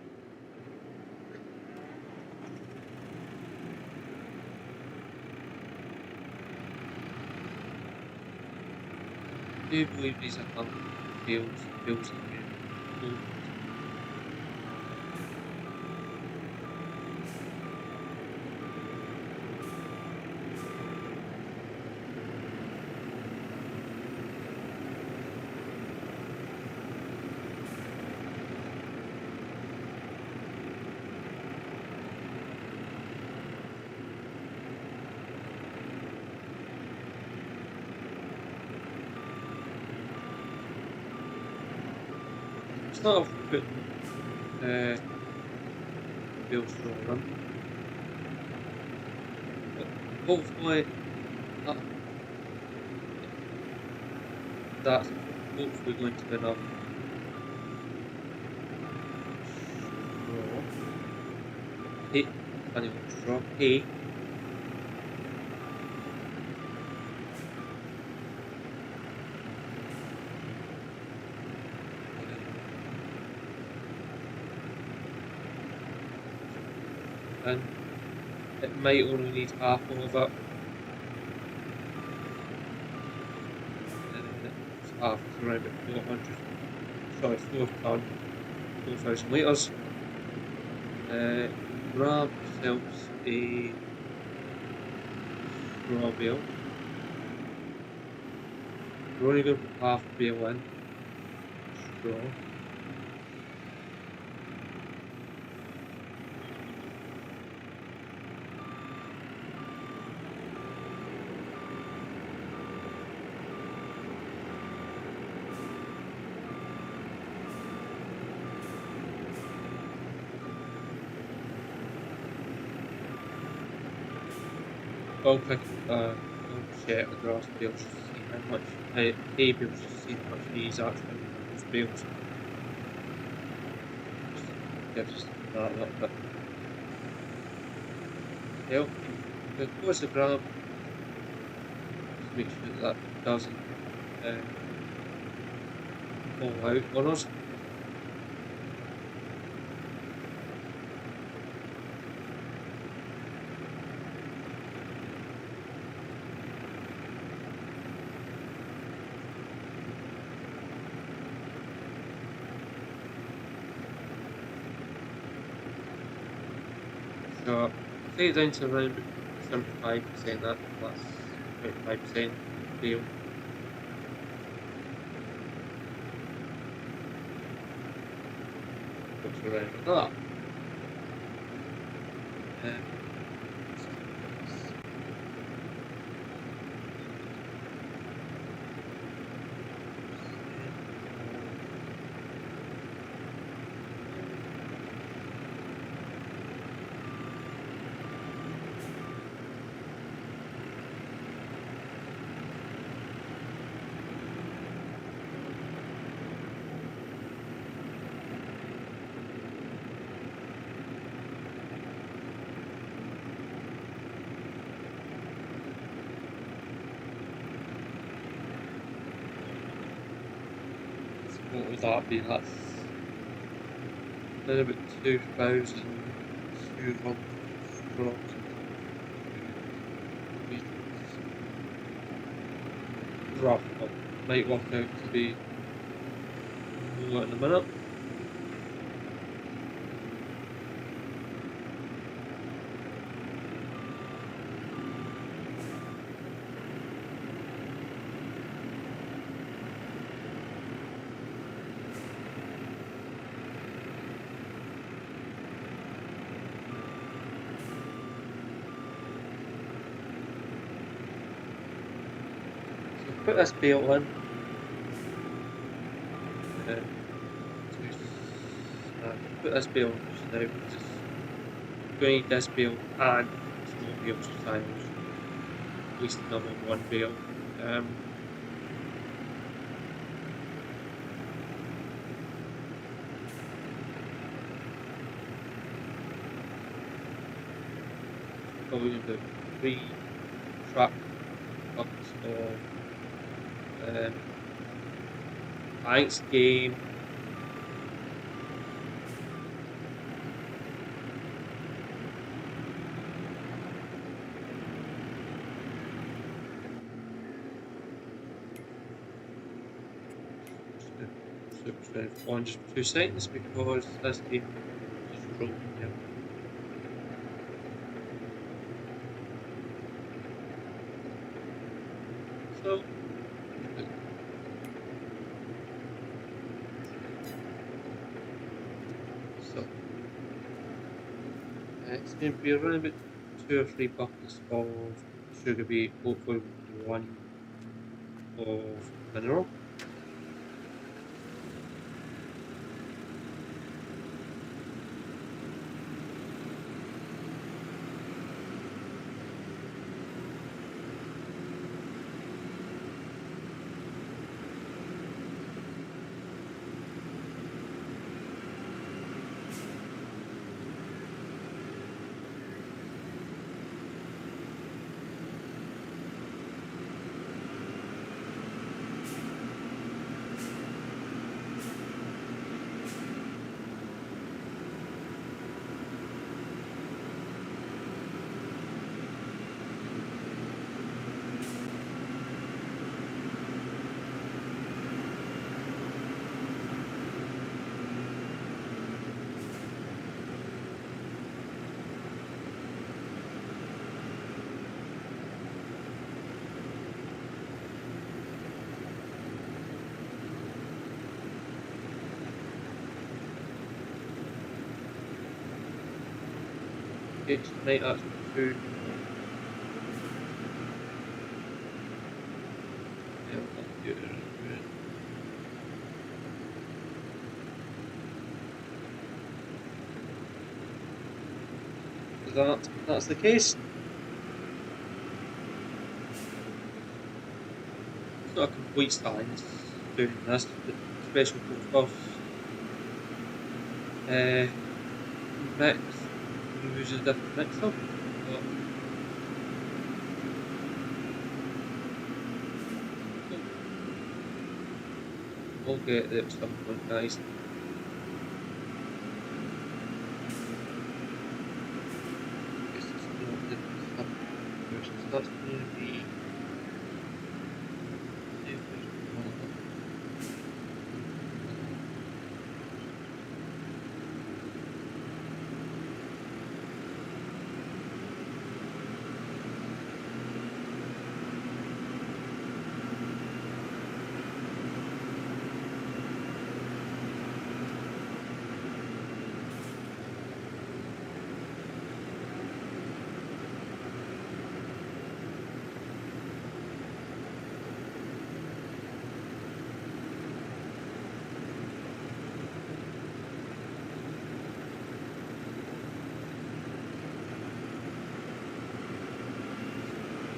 I do believe these are kind of bills that you own. Start off with putting bills for them. But hopefully that, that's hopefully going to be enough. Straw. Hay. Funny one, straw. Hay. And it might only need half of it. And it's half, it's around about 400, sorry, 4,000 litres. Grab yourselves a straw bale. We're only going to put half a bale in. Straw. I'll pick I'll check the grass bales to see how much hay bales to see how much hay is actually in those bales. Give us that a little bit. Help. But close the grab. Just make sure that doesn't fall out on us. So take it down to around 75%, that's 25% fail. Puts around like that. What would that be? That's around about 2,200 strokes meters. Rough, but might work out to be more in a minute. So put this belt in. Put this belt on just now because it's going to need this belt and small belts for tires. At least another one belt. Probably about 3 track buckets of thanks game. Super strength on just 2 seconds because this game is rolling here. So it's going to be around about 2 or 3 buckets of sugar beet, hopefully 1 of mineral. Tonight that's 2. That's the case. It's not a complete science doing this, but special purpose mix uses a different mixer. But we'll get there at some point, guys. Guess it's not the version, so that's going to be.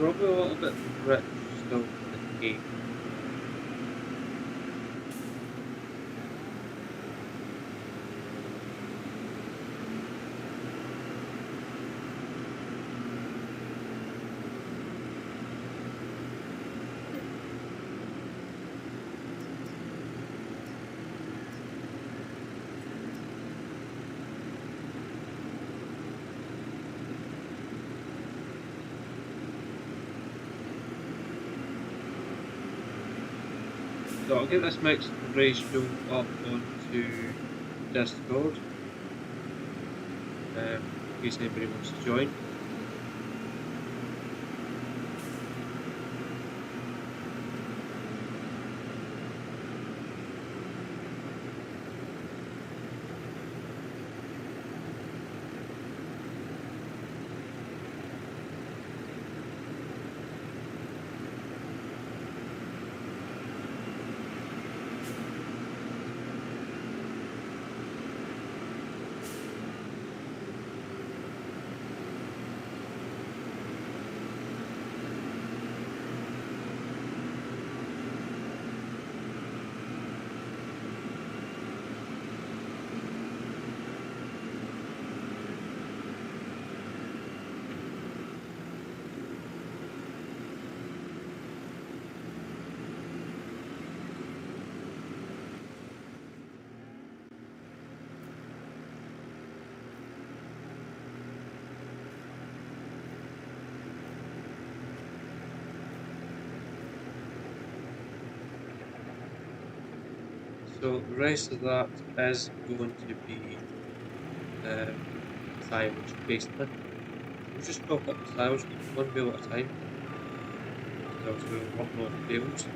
probably a little bit rich still in the hay. So I'll get this mixed ratio up onto Discord, in case anybody wants to join. So the rest of that is going to be silage, basically. We'll just top up the silage one bale at a time, because obviously we're working off bales.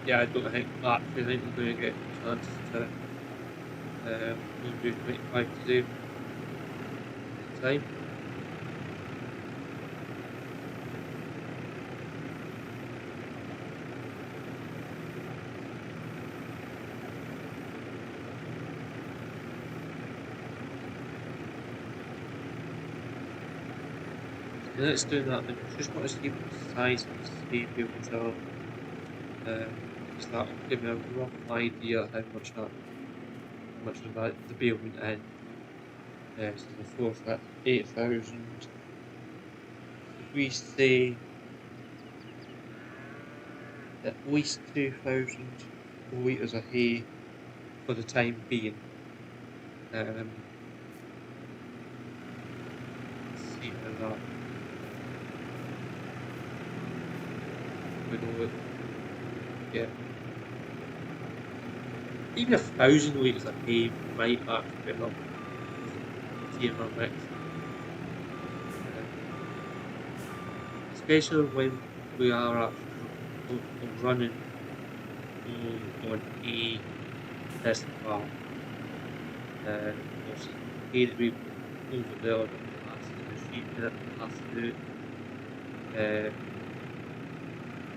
Yeah, I don't think actually think we're going to get a chance to do 25 today in time. And let's do that then. Just want to see what the size of the hay bales are. Because that will give me a rough idea how much of that the bale went in. So before that's 8,000. If we say at least 2,000 litres of hay for the time being. Let's see how that would get. Even 1,000 litres of hay might actually be enough TMR mix. Especially when we are actually running on a test farm. Obviously, hay that we over there that pass through the sheep that pass through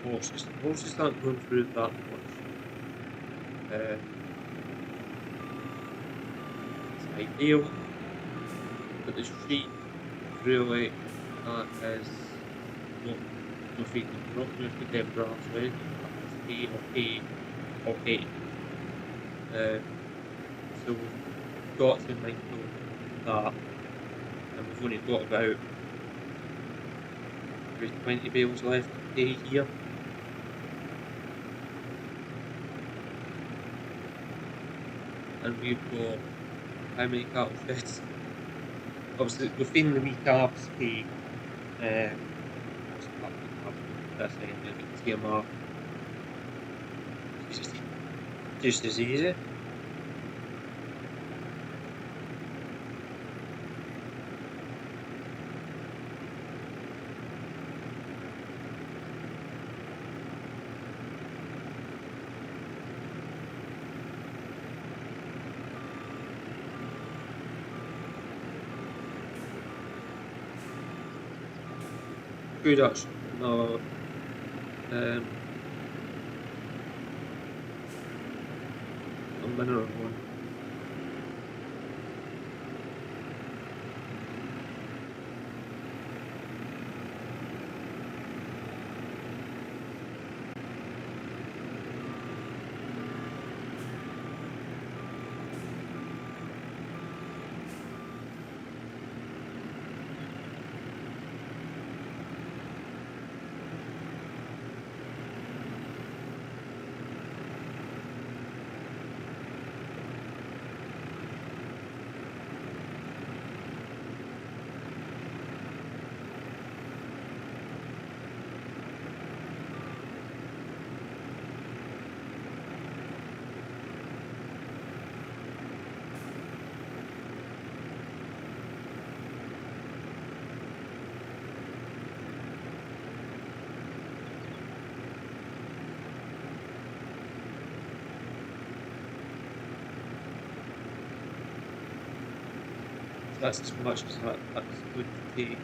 horses. Horses aren't going through that much. It's ideal, but the sheep really that is not no feed them. We're not going to feed them grass or anything like that. It's hay or hay. So we've got to be mindful of that, and we've only got about 20 bales left of hay here. And we've got how many cattle sheds? Obviously, we're feeding the wee calves hay. That's TMR. It's just as easy. Could actually no a mineral one. That's as much as that's going to take.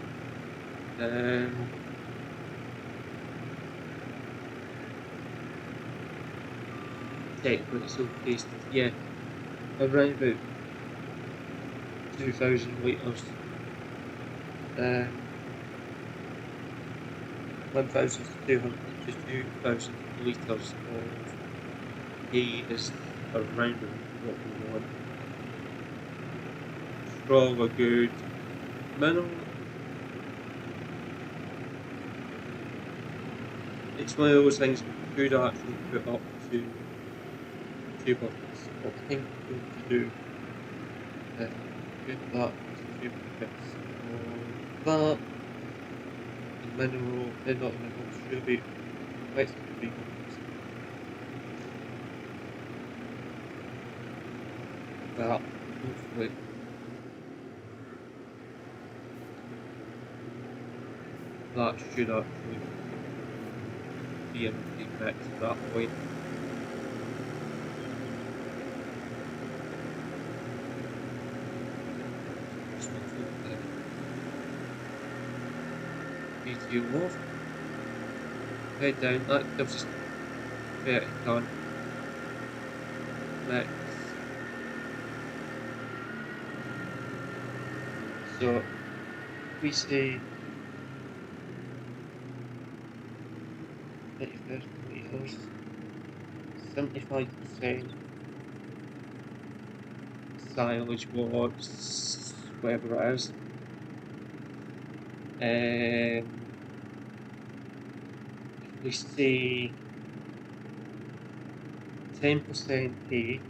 Check, but it's all pasted. Yeah, around about 2,000 litres. 1,200 to 2,000 litres of hay is around what we want. Straw are good. Mineral, it's one of those things we could actually put up to 2 buckets. What I think we're going to do, put that to 2 buckets of that, and mineral, not mineral, should be, let's do 3 buckets. That, hopefully, that should actually be enough to mix at that point. Just want to PTO off, head down, that gives us 30 tonne mix. So we say 35 litres, 75% silage watts, whatever it is. If we say 10% hay,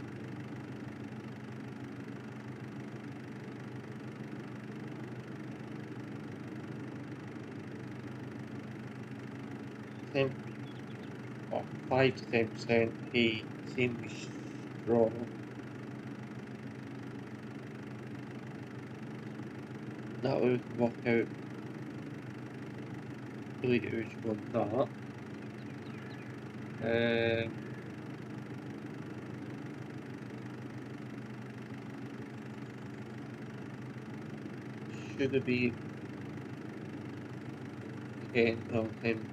or 5 to 10% hay, same with straw. That would work out really good on that. Should it be again on 10%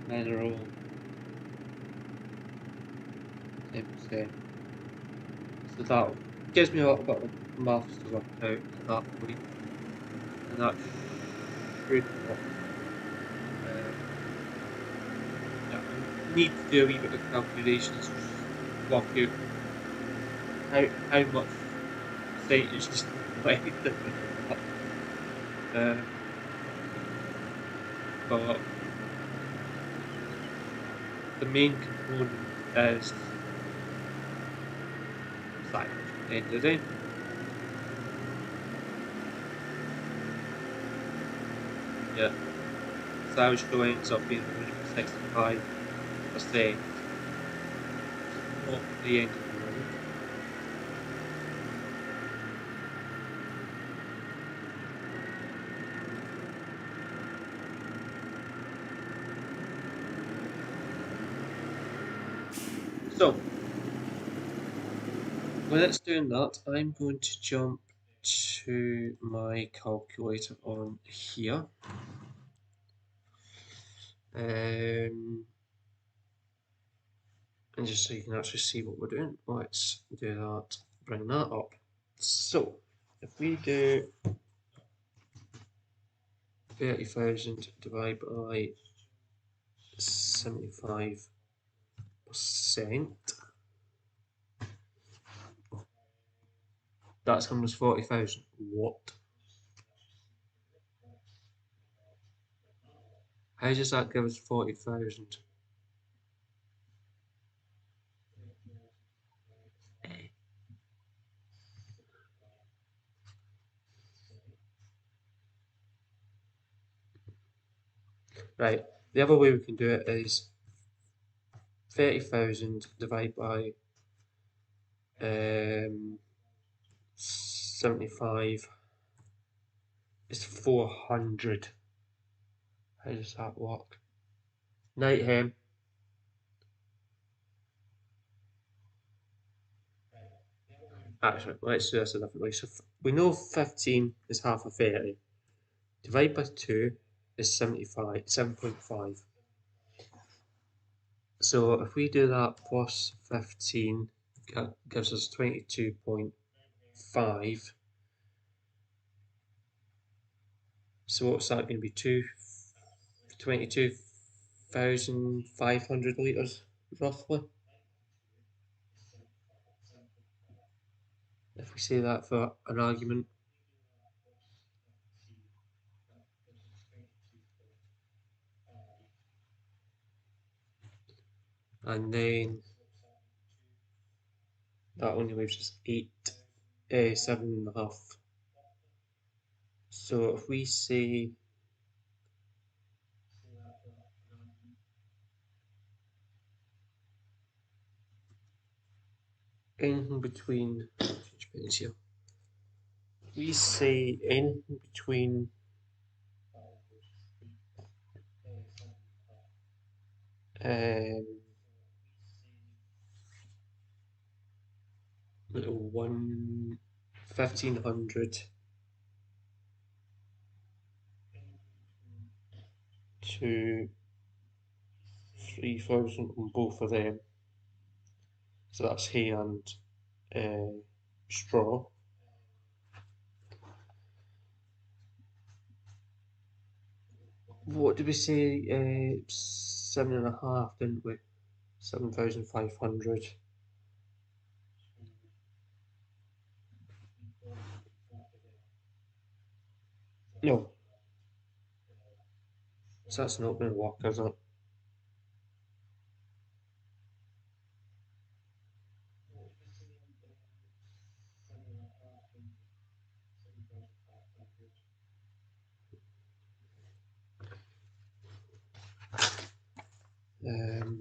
mineral 10%. So that gives me a little bit of maths to work out at that point, and that should work. Yeah, I need to do a wee bit of calculations to work out how much percentage is left in that. But the main component is silage at the end of the day. Yeah, silage still ends up being 65%. Not the end of the world. So, when it's doing that, I'm going to jump to my calculator on here. And just so you can actually see what we're doing, let's do that, bring that up. So, if we do 30,000 divided by 75%, that's coming as 40,000. What? How does that give us 40,000? Right, the other way we can do it is 30,000 divided by 75 is 400. How does that work? Night hem. Actually, let's do this a different way. So we know 15 is half of 30. Divide by 2 is 75, 7.5. So if we do that plus 15, that gives us 22.5. So what's that going to be? 22,500 litres, roughly. If we say that for an argument. And then that only leaves us 7.5. So if we say anything between, here. We say anything between 1,500 to 3,000 on both of them. So that's hay and straw. What did we say? 7.5, didn't we? 7,500. No, so that's not going to work, is it? Um,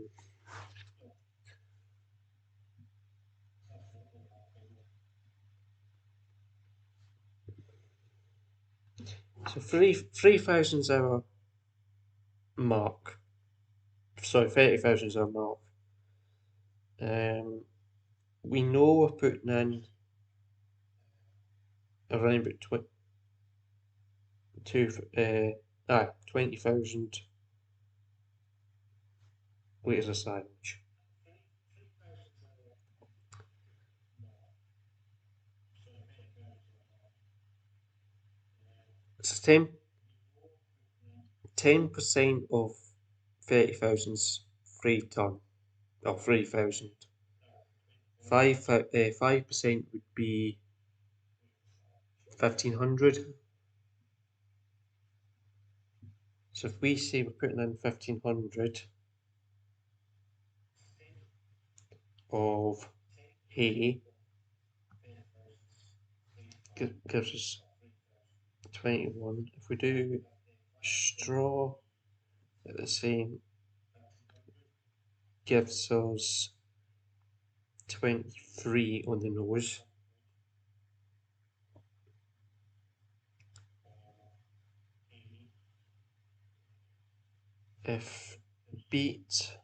so 3,000 is our mark. Sorry, 30,000 is our mark. We know we're putting in around about 20,000 litres of silage. So 10% of 30,000 is 3 tonne, or 3,000. 5% would be 1,500. So if we say we're putting in 1,500 of hay, gives us 21. If we do straw at the same, gives us 23 on the nose. If beet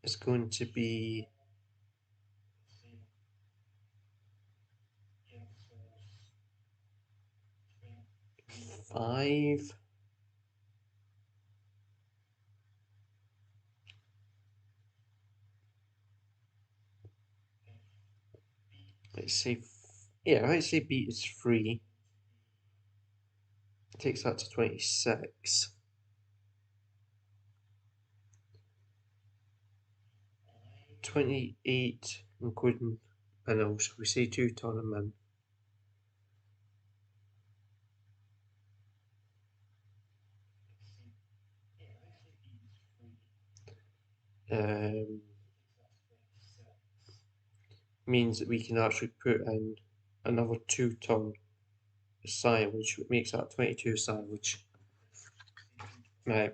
is going to be 5. Let's say, yeah, let's say beat is 3. Takes that to 26. 28, including minerals. We say 2 ton of min. Um, means that we can actually put in another 2 ton silage, which makes that 22 silage. Now,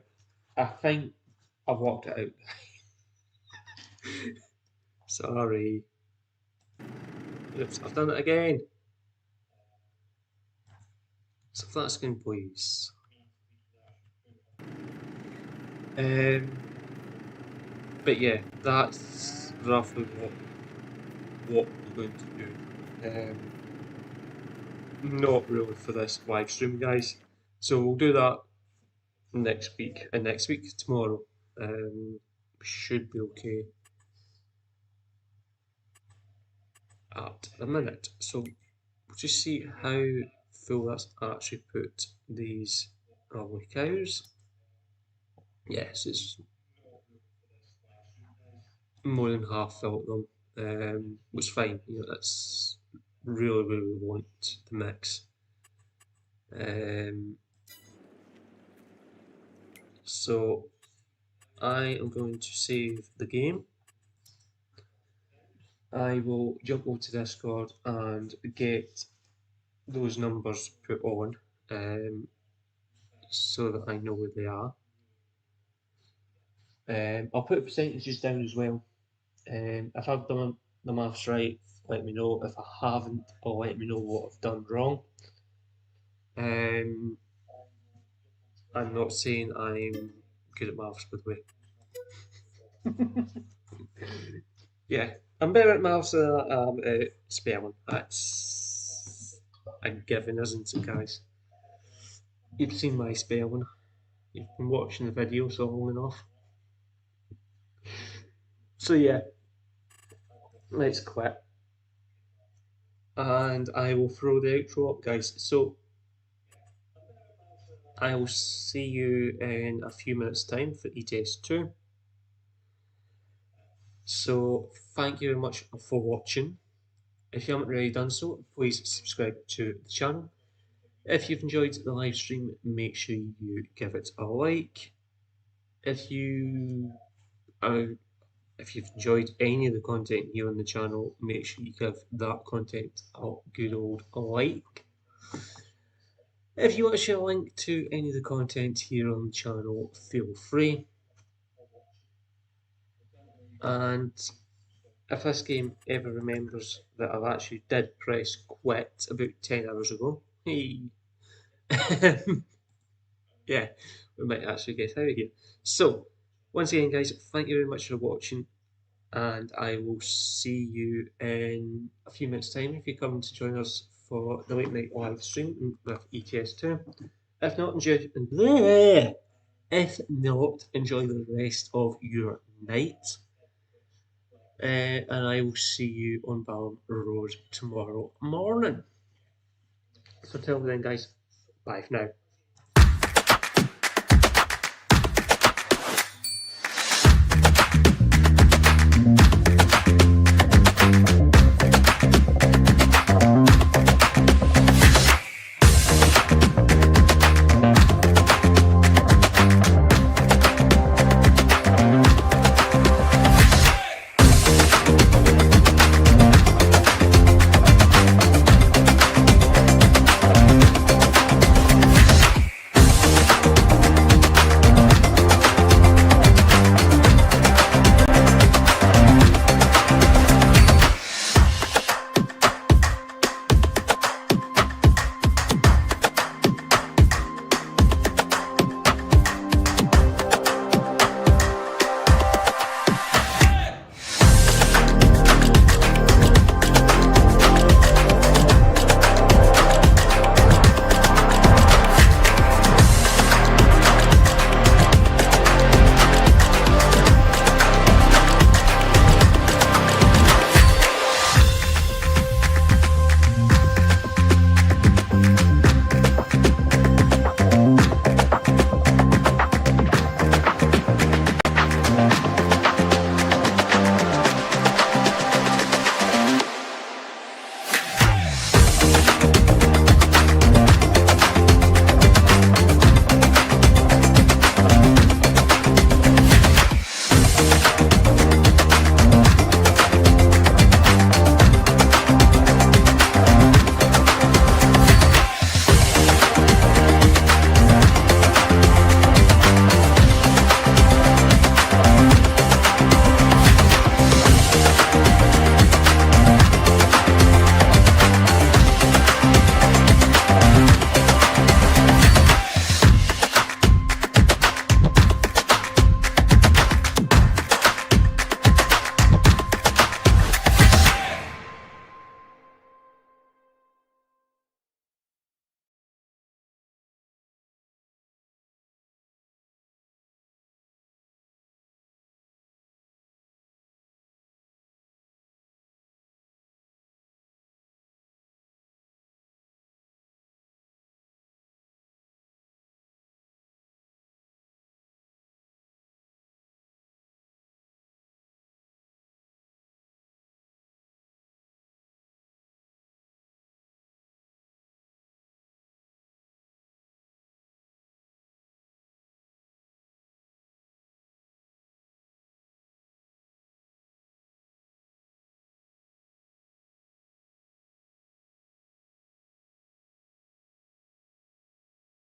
I think I've worked it out. Sorry. Oops, I've done it again. So flat screen, please. Um, but yeah, that's roughly what we're going to do. Not really for this live stream, guys. So we'll do that next week, and next week tomorrow. Should be okay at the minute. So we'll just see how full that's actually put these lovely cows. Yes, it's more than half filled them, which is fine. You know, that's really want the mix. So I am going to save the game. I will jump over to Discord and get those numbers put on, so that I know where they are. I'll put percentages down as well. If I've done the maths right, let me know. If I haven't, or let me know what I've done wrong. Um, I'm not saying I'm good at maths, by the way. Yeah, I'm better at maths than I am at spelling. That's a given, isn't it, guys? You've seen my spelling. You've been watching the video so long enough. So yeah, let's quit. And I will throw the outro up, guys. So I will see you in a few minutes' time for ETS2. So thank you very much for watching. If you haven't already done so, please subscribe to the channel. If you've enjoyed the live stream, make sure you give it a like. If you are, if you've enjoyed any of the content here on the channel, make sure you give that content a good old like. If you want to share a link to any of the content here on the channel, feel free. And if this game ever remembers that I actually did press quit about 10 hours ago, hey, yeah, we might actually get out of here. So, once again, guys, thank you very much for watching, and I will see you in a few minutes' time if you come to join us for the late night live stream with ETS2. If not, enjoy the rest of your night. And I will see you on Ballam Road tomorrow morning. So till then, guys, bye for now.